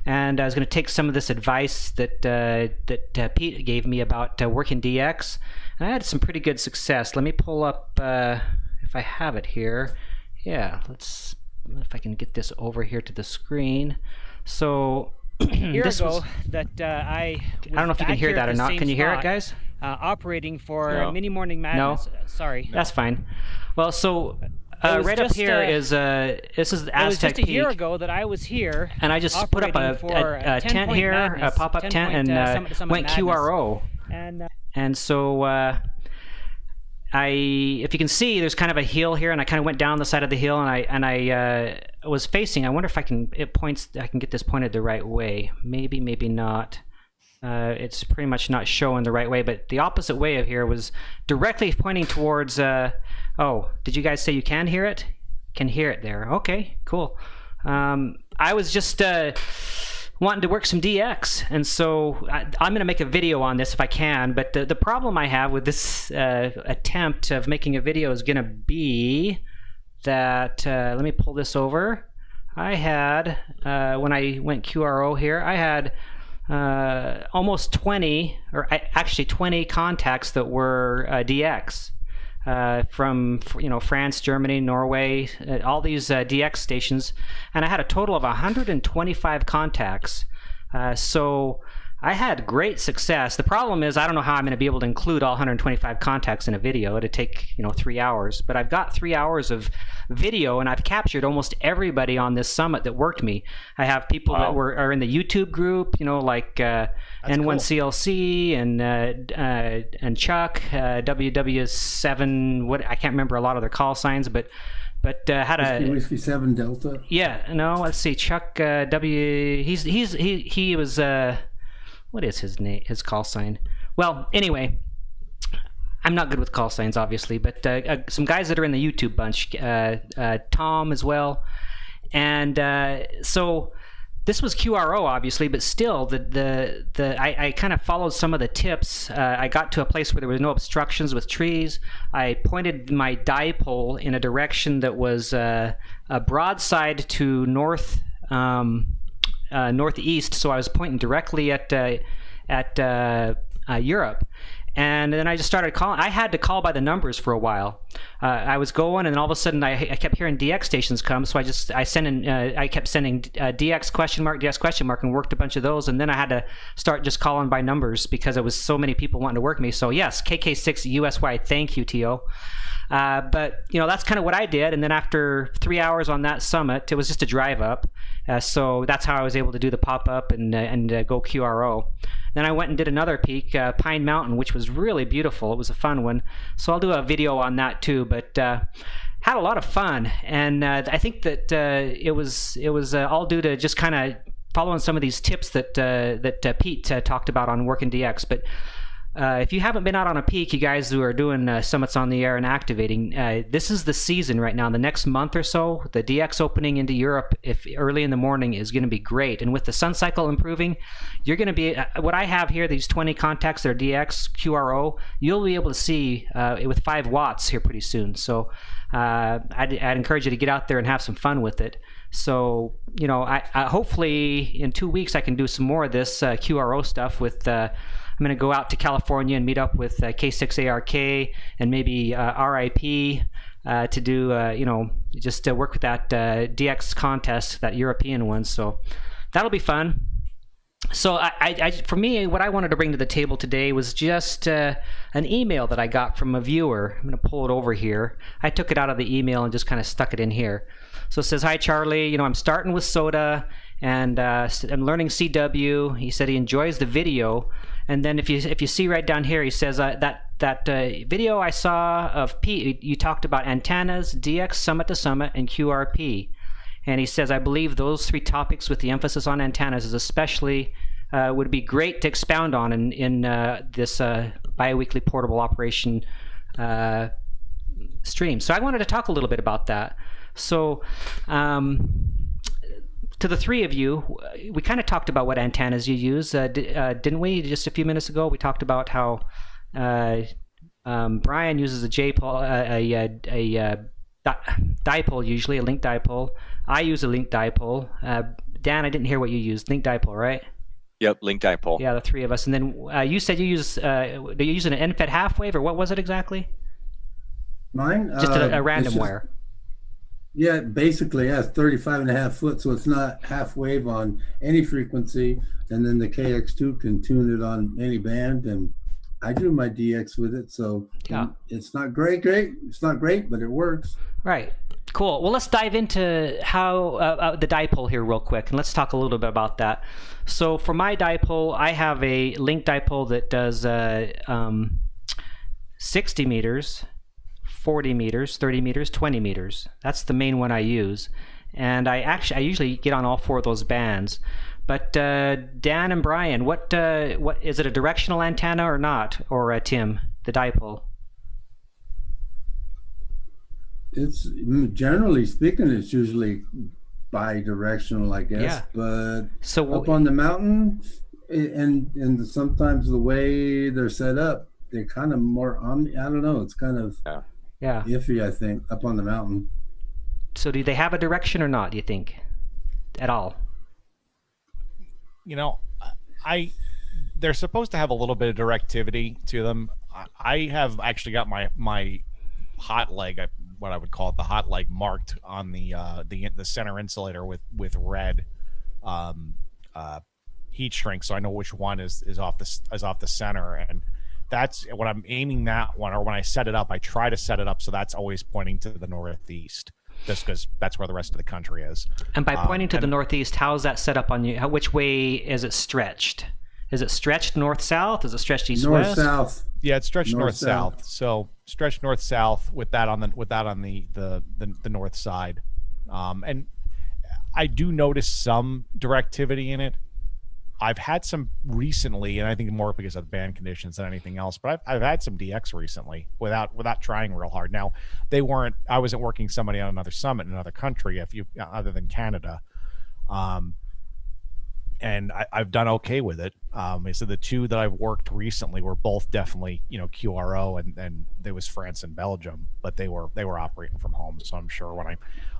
Speaker 1: and I was gonna take some of this advice that Pete gave me about working DX. And I had some pretty good success. Let me pull up if I have it here. Yeah, let's. If I can get this over here to the screen. So. Year ago that I don't know if you can hear that or not. Can you hear it, guys? Operating for Mini Morning Madness. No. Sorry. That's fine. Well, so right up here is this is the Aztec Peak. It was just a year ago that I was here, and I just put up a tent here, a pop-up tent, and went QRO. And so if you can see, there's kind of a hill here, and I kind of went down the side of the hill, and I was facing. I wonder if I can get this pointed the right way. Maybe not. It's pretty much not showing the right way, but the opposite way of here was directly pointing towards. Oh, did you guys say you can hear it? Can hear it there. Okay, cool. I was just wanting to work some DX, and so I'm going to make a video on this if I can, but the problem I have with this attempt of making a video is going to be that, let me pull this over. I had, when I went QRO here, I had almost 20, or actually 20 contacts that were DX. From France, Germany, Norway, all these DX stations, and I had a total of 125 contacts. So I had great success. The problem is I don't know how I'm going to be able to include all 125 contacts in a video. It'd take 3 hours, but I've got 3 hours of video, and I've captured almost everybody on this summit that worked me. I have people that are in the YouTube group, like N1CLC and Chuck, WW7. What I can't remember a lot of their call signs, but had a Whiskey 7 Delta. Yeah, no. Let's see, Chuck W. He was. What is his name? His call sign? Well, anyway, I'm not good with call signs, obviously, but some guys that are in the YouTube bunch, Tom as well, and so this was QRO, obviously, but still, I kind of followed some of the tips. I got to a place where there was no obstructions with trees. I pointed my dipole in a direction that was a broadside to northeast, so I was pointing directly at Europe, and then I just started calling. I had to call by the numbers for a while. I was going, and then all of a sudden I kept hearing DX stations come, so I kept sending DX question mark and worked a bunch of those, and then I had to start just calling by numbers because there was so many people wanting to work me. So yes, KK6 USY, thank you, TO. But that's kind of what I did, and then after 3 hours on that summit, it was just a drive up. So that's how I was able to do the pop up and go QRO. Then I went and did another peak, Pine Mountain, which was really beautiful. It was a fun one. So I'll do a video on that too. But had a lot of fun, and I think that it was all due to just kind of following some of these tips that Pete talked about on Working DX. But if you haven't been out on a peak, you guys who are doing summits on the air and activating, this is the season right now. In the next month or so, the DX opening into Europe, if early in the morning, is going to be great. And with the sun cycle improving, you're going to be, what I have here, these 20 contacts, they're DX, QRO, you'll be able to see with 5 watts here pretty soon. So I'd encourage you to get out there and have some fun with it. So, you know, I hopefully in 2 weeks I can do some more of this QRO stuff with I'm going to go out to California and meet up with K6ARK and maybe RIP to do, you know, just to work with that DX contest, that European one. So that'll be fun. So for me, what I wanted to bring to the table today was just an email that I got from a viewer. I'm going to pull it over here. I took it out of the email and just kind of stuck it in here. So it says, "Hi, Charlie. You know, I'm starting with SOTA and I'm learning CW." He said he enjoys the video. And then if you see right down here, he says that video I saw of Pete, you talked about antennas, DX, summit to summit, and QRP. And he says, I believe those 3 topics with the emphasis on antennas is especially would be great to expound on in this biweekly portable operation stream. So I wanted to talk a little bit about that. So to the 3 of you, we kind of talked about what antennas you use, didn't we? Just a few minutes ago, we talked about how Brian uses a dipole, usually a link dipole. I use a link dipole. Dan, I didn't hear what you used. Link dipole, right?
Speaker 4: Yep, link dipole.
Speaker 1: Yeah, the 3 of us. And then you said you use do you use an end-fed half wave, or what was it exactly?
Speaker 3: Mine?
Speaker 1: Just a random wire.
Speaker 3: Yeah, basically, yeah, it's 35.5 foot, so it's not half wave on any frequency, and then the KX2 can tune it on any band, and I do my DX with it, so
Speaker 1: yeah.
Speaker 3: It's not great, it's not great, but it works. Right.
Speaker 1: Cool. Well, let's dive into how the dipole here real quick, and let's talk a little bit about that. So for my dipole, I have a link dipole that does 60 meters, 40 meters, 30 meters, 20 meters. That's the main one I use. And I usually get on all 4 of those bands. But Dan and Brian, what is it, a directional antenna or not? Or Tim, the dipole?
Speaker 3: It's, generally speaking, it's usually bi-directional, I guess. Yeah. But so up on the mountain, and sometimes the way they're set up, they're kind of more I don't know, it's kind of iffy, I think, up on the mountain.
Speaker 1: So do they have a direction or not, do you think, at all?
Speaker 2: You know, they're supposed to have a little bit of directivity to them. I have actually got my hot leg, what I would call it, the hot leg, marked on the center insulator with red heat shrink, so I know which one is off the center, and that's when I'm aiming that one, or when I set it up, I try to set it up so that's always pointing to the northeast, just because that's where the rest of the country is. And by pointing to the northeast, how is that set up on you? Which way is it stretched? Is it stretched north-south? Is it stretched east-west?
Speaker 3: North-south.
Speaker 2: Yeah, it's stretched north-south. So stretched north-south with that on the north side, and I do notice some directivity in it. I've had some recently, and I think more because of band conditions than anything else. But I've had some DX recently without trying real hard. Now I wasn't working somebody on another summit in another country, other than Canada. And I've done okay with it. So the 2 that I've worked recently were both definitely, QRO, and there was France and Belgium, but they were operating from home. So I'm sure when I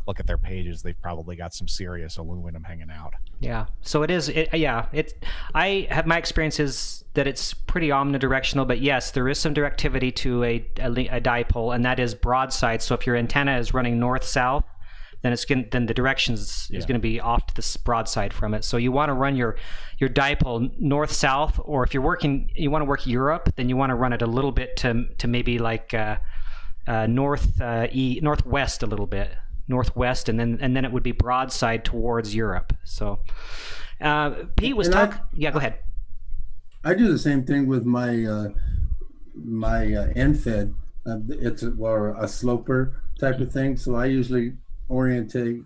Speaker 2: look at their pages, they've probably got some serious aluminum hanging out. Yeah. So I have, my experience is that it's pretty omnidirectional, but yes, there is some directivity to a dipole, and that is broadside. So if your antenna is running north-south, then the direction is going to be off to the broadside from it. So you want to run your dipole north-south, or if you want to work Europe, then you want to run it a little bit to maybe like northwest a little bit, northwest, and then it would be broadside towards Europe. So Pete was talking. Yeah, go ahead.
Speaker 3: I do the same thing with my end fed. It's a sloper type of thing. So I usually orient it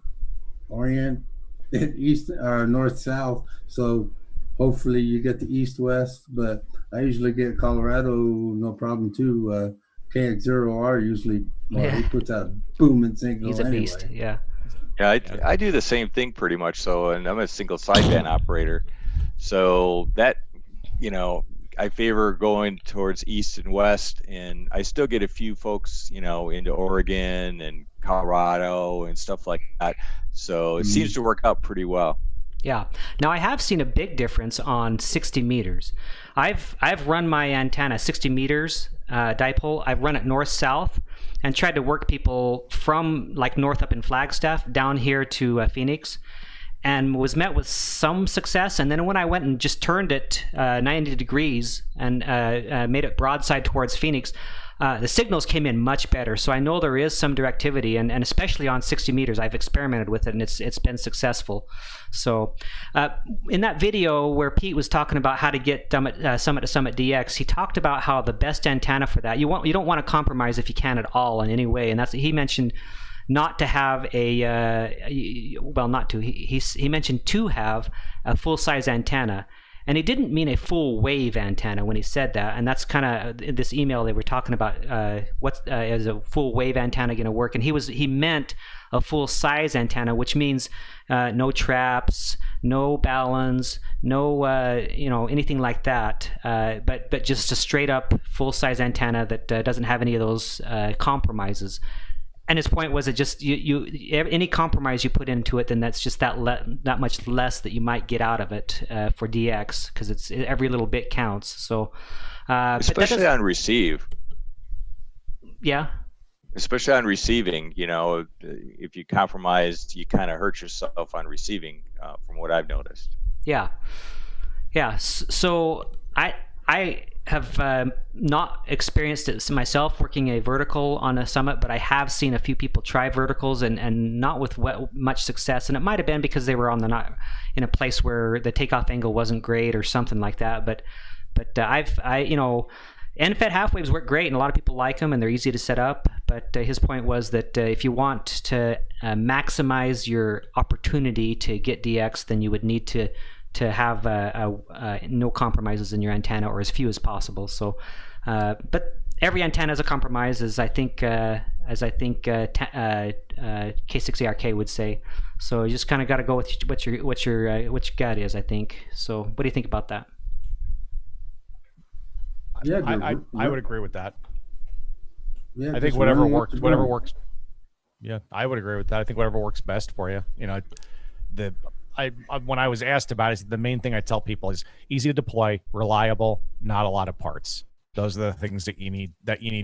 Speaker 3: east or north south. So hopefully you get the east west. But I usually get Colorado no problem too. KX0R usually he puts out booming signal.
Speaker 1: He's a
Speaker 3: anyway.
Speaker 1: beast. Yeah.
Speaker 4: Yeah, I do the same thing pretty much. So, and I'm a single sideband operator. So that, I favor going towards east and west, and I still get a few folks, into Oregon and Colorado and stuff like that. So it seems to work out pretty well.
Speaker 1: Yeah. Now I have seen a big difference on 60 meters. I've run my antenna 60 meters dipole. I've run it north-south and tried to work people from like north up in Flagstaff down here to Phoenix, and was met with some success. And then when I went and just turned it 90 degrees and made it broadside towards Phoenix, the signals came in much better. So I know there is some directivity, and especially on 60 meters, I've experimented with it, and it's been successful. So in that video where Pete was talking about how to get Summit to Summit DX, he talked about how the best antenna for that, you don't want to compromise if you can at all in any way. And he mentioned not to have he mentioned to have a full-size antenna. And he didn't mean a full wave antenna when he said that. And that's kind of in this email they were talking about is a full wave antenna going to work. And he meant a full size antenna, which means no traps, no balance, no anything like that. But just a straight up full size antenna that doesn't have any of those compromises. And his point was that just any compromise you put into it, then that's just that much less that you might get out of it for DX, because it's every little bit counts. So
Speaker 4: especially on receive.
Speaker 1: Yeah.
Speaker 4: Especially on receiving, if you compromise, you kind of hurt yourself on receiving, from what I've noticed.
Speaker 1: Yeah. So I have not experienced it myself working a vertical on a Summit, but I have seen a few people try verticals and not with much success. And it might have been because they were not in a place where the takeoff angle wasn't great or something like that. But end-fed half waves work great, and a lot of people like them, and they're easy to set up. But his point was that if you want to maximize your opportunity to get DX, then you would need to have no compromises in your antenna, or as few as possible. So, but every antenna is a compromise, as I think K6ARK would say. So you just kind of got to go with what your gut is, I think. So, what do you think about that?
Speaker 2: Yeah, I would agree with that.
Speaker 3: Yeah,
Speaker 2: I think whatever works. Yeah, I would agree with that. I think whatever works best for you. When I was asked about it, the main thing I tell people is easy to deploy, reliable, not a lot of parts. Those are the things that you need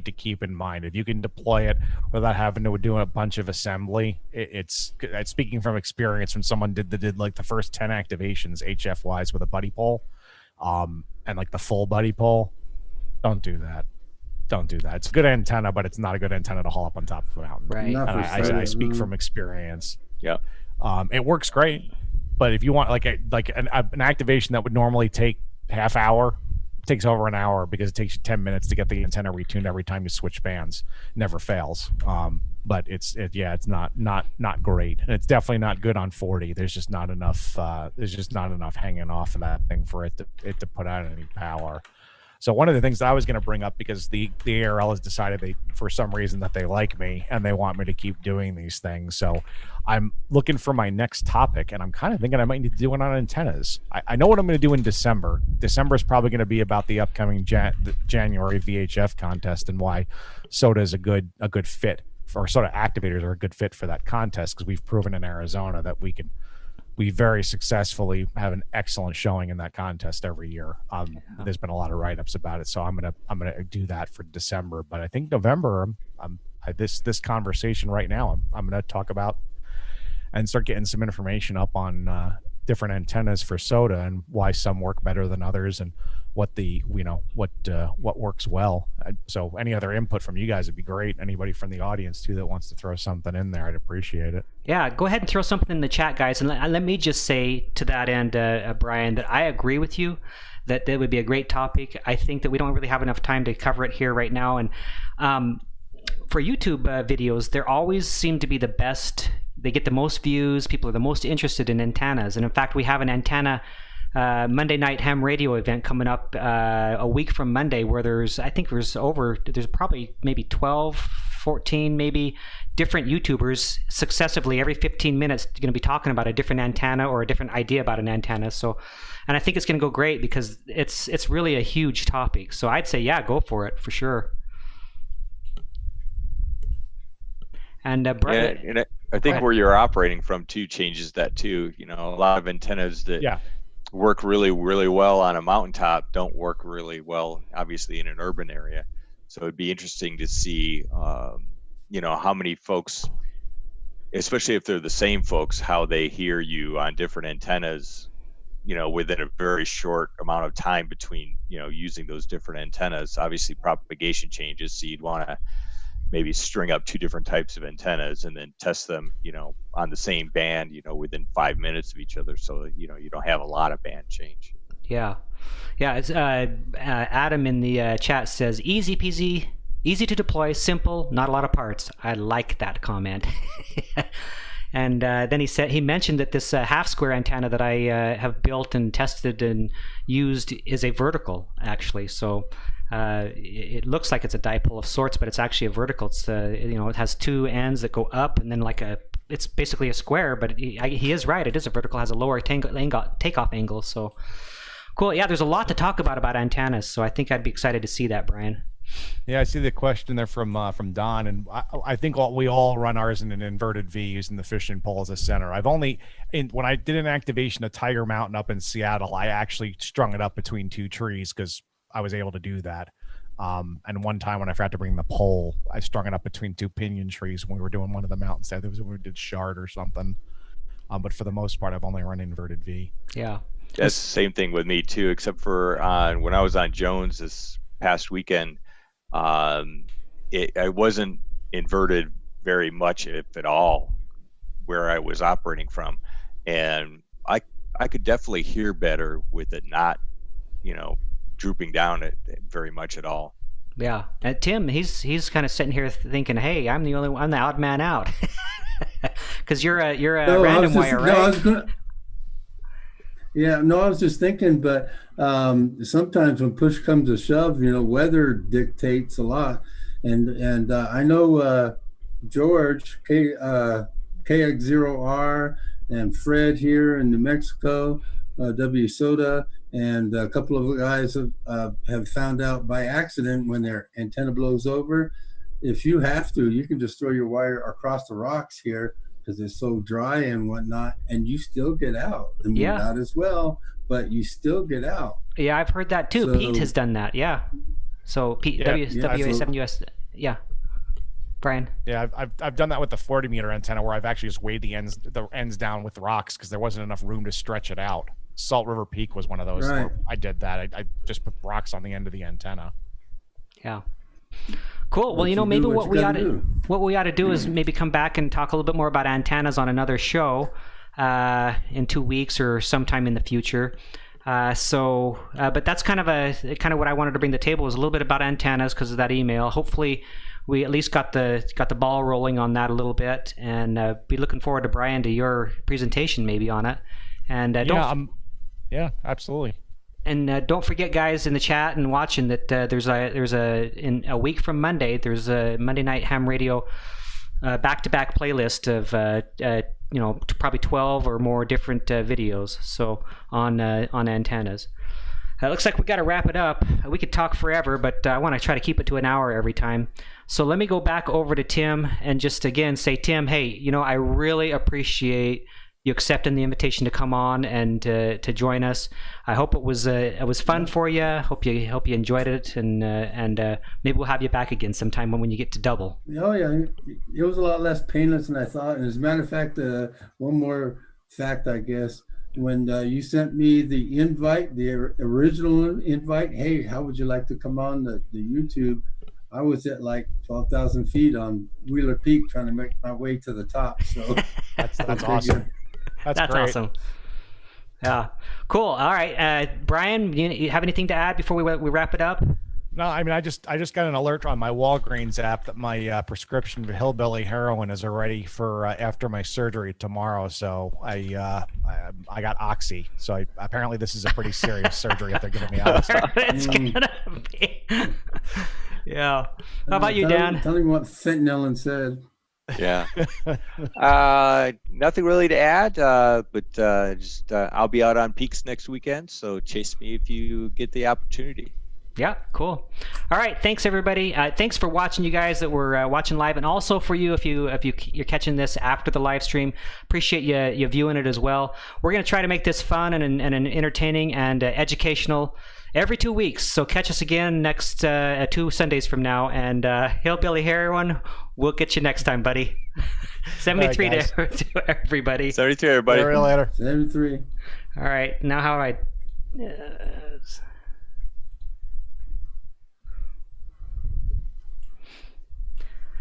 Speaker 2: to keep in mind. If you can deploy it without having to do a bunch of assembly, it's speaking from experience from someone did like the first 10 activations HF wise with a buddy pole, and like the full buddy pole. Don't do that. It's a good antenna, but it's not a good antenna to haul up on top of a mountain.
Speaker 1: Right.
Speaker 2: I speak from experience.
Speaker 4: Yeah.
Speaker 2: It works great, but if you want an activation that would normally take half hour, it takes over an hour because it takes you 10 minutes to get the antenna retuned every time you switch bands. Never fails. But it's not great, and it's definitely not good on 40. There's just not enough. Hanging off of that thing for it to put out any power. So one of the things that I was going to bring up, because the ARL has decided for some reason that they like me and they want me to keep doing these things. So I'm looking for my next topic, and I'm kind of thinking I might need to do it on antennas. I know what I'm going to do in December. December is probably going to be about the upcoming January VHF contest and why SOTA is a good fit, or SOTA activators are a good fit for that contest, because we've proven in Arizona that we very successfully have an excellent showing in that contest every year. There's been a lot of write-ups about it, so I'm gonna do that for December. But I think November, this conversation right now, I'm gonna talk about and start getting some information up on different antennas for SOTA and why some work better than others, and what works well. So any other input from you guys would be great. Anybody from the audience too that wants to throw something in there, I'd appreciate it.
Speaker 1: Yeah, go ahead and throw something in the chat, guys. And let me just say to that end, Brian, that I agree with you that would be a great topic. I think that we don't really have enough time to cover it here right now. And for YouTube videos, they always seem to be the best. They get the most views. People are the most interested in antennas. And in fact, we have an antenna Monday night ham radio event coming up a week from Monday, where there's probably maybe 12, 14 maybe different YouTubers successively every 15 minutes going to be talking about a different antenna or a different idea about an antenna. So, and I think it's going to go great because it's really a huge topic. So I'd say, yeah, go for it for sure. And Brian,
Speaker 4: Yeah, and I think where you're operating from too changes that too. You know, a lot of antennas that work really, really well on a mountaintop don't work really well, obviously, in an urban area. So it'd be interesting to see, you know, how many folks, especially if they're the same folks, how they hear you on different antennas, you know, within a very short amount of time between, you know, using those different antennas. Obviously, propagation changes, so you'd want to maybe string up 2 different types of antennas and then test them, you know, on the same band, you know, within 5 minutes of each other, so that, you know, you don't have a lot of band change.
Speaker 1: Yeah. It's Adam in the chat says, easy peasy, easy to deploy, simple, not a lot of parts. I like that comment. And then he mentioned that this half square antenna that I have built and tested and used is a vertical, actually. So it looks like it's a dipole of sorts, but it's actually a vertical. It's you know, it has 2 ends that go up, and then it's basically a square. But he is right; it is a vertical, has a lower takeoff angle. So cool. Yeah, there's a lot to talk about antennas. So I think I'd be excited to see that, Brian.
Speaker 2: Yeah, I see the question there from Don, and I think we all run ours in an inverted V using the fishing pole as a center. When I did an activation of Tiger Mountain up in Seattle, I actually strung it up between 2 trees because I was able to do that. And one time when I forgot to bring the pole, I strung it up between 2 pinyon trees when we were doing one of the mountains. There was when we did shard or something. But for the most part, I've only run inverted V.
Speaker 1: Yeah,
Speaker 4: that's the same thing with me too, except for when I was on Jones this past weekend. I wasn't inverted very much, if at all, where I was operating from, and I could definitely hear better with it not, you know, drooping down it very much at all.
Speaker 1: Yeah, and Tim, he's kind of sitting here thinking, "Hey, I'm the odd man out," because you're a random wire, right?
Speaker 3: I was just thinking, but sometimes when push comes to shove, you know, weather dictates a lot. And I know George, KX0R, and Fred here in New Mexico, SOTA, and a couple of guys have found out by accident when their antenna blows over, if you have to, you can just throw your wire across the rocks here, because it's so dry and whatnot, and you still get out. I mean, not as well, but you still get out.
Speaker 1: Yeah, I've heard that too. So, Pete has done that. Yeah. So Pete, WA7US. Yeah. Brian.
Speaker 2: Yeah, I've done that with the 40 meter antenna, where I've actually just weighed the ends down with rocks because there wasn't enough room to stretch it out. Salt River Peak was one of those.
Speaker 3: Right.
Speaker 2: I did that. I just put rocks on the end of the antenna.
Speaker 1: Yeah. Cool. Well, you know, maybe what we ought to do is maybe come back and talk a little bit more about antennas on another show in 2 weeks or sometime in the future. But that's kind of what I wanted to bring to the table, is a little bit about antennas because of that email. Hopefully, we at least got the ball rolling on that a little bit, and be looking forward to Brian, to your presentation maybe on it. And
Speaker 2: yeah, absolutely.
Speaker 1: And don't forget, guys, in the chat and watching, that in a week from Monday, there's a Monday Night Ham Radio back-to-back playlist of probably 12 or more different videos. So on antennas. It looks like we got to wrap it up. We could talk forever, but I want to try to keep it to an hour every time. So let me go back over to Tim and just again say, Tim, hey, you know, I really appreciate you accepting the invitation to come on and to join us. I hope it was fun for you. Hope you enjoyed it, and maybe we'll have you back again sometime when you get to double.
Speaker 3: Oh yeah, it was a lot less painless than I thought. And as a matter of fact, one more fact, I guess, when you sent me the invite, the original invite, hey, how would you like to come on the YouTube? I was at like 12,000 feet on Wheeler Peak trying to make my way to the top. So
Speaker 2: that's awesome. That's great.
Speaker 1: Awesome. Yeah. Cool. All right. Brian, you have anything to add before we wrap it up?
Speaker 2: No, I mean, I just got an alert on my Walgreens app that my prescription for hillbilly heroin is already for after my surgery tomorrow. So I got Oxy. So apparently this is a pretty serious surgery if they're giving me Oxy.
Speaker 1: It's gonna be. Yeah. How about you,
Speaker 3: Tell-
Speaker 1: Dan?
Speaker 3: Tell him what fentanyl said.
Speaker 4: Yeah. Nothing really to add, but just I'll be out on peaks next weekend, so chase me if you get the opportunity.
Speaker 1: Yeah, cool. All right, thanks everybody. Thanks for watching, you guys that were watching live, and also for you if you're catching this after the live stream. Appreciate you viewing it as well. We're gonna try to make this fun and entertaining and educational every 2 weeks. So catch us again next 2 Sundays from now. And Hillbilly Heroin, we'll get you next time, buddy. 73
Speaker 2: All right,
Speaker 1: to everybody.
Speaker 4: 73, everybody.
Speaker 2: See you later.
Speaker 3: 73.
Speaker 1: All right, now how do I?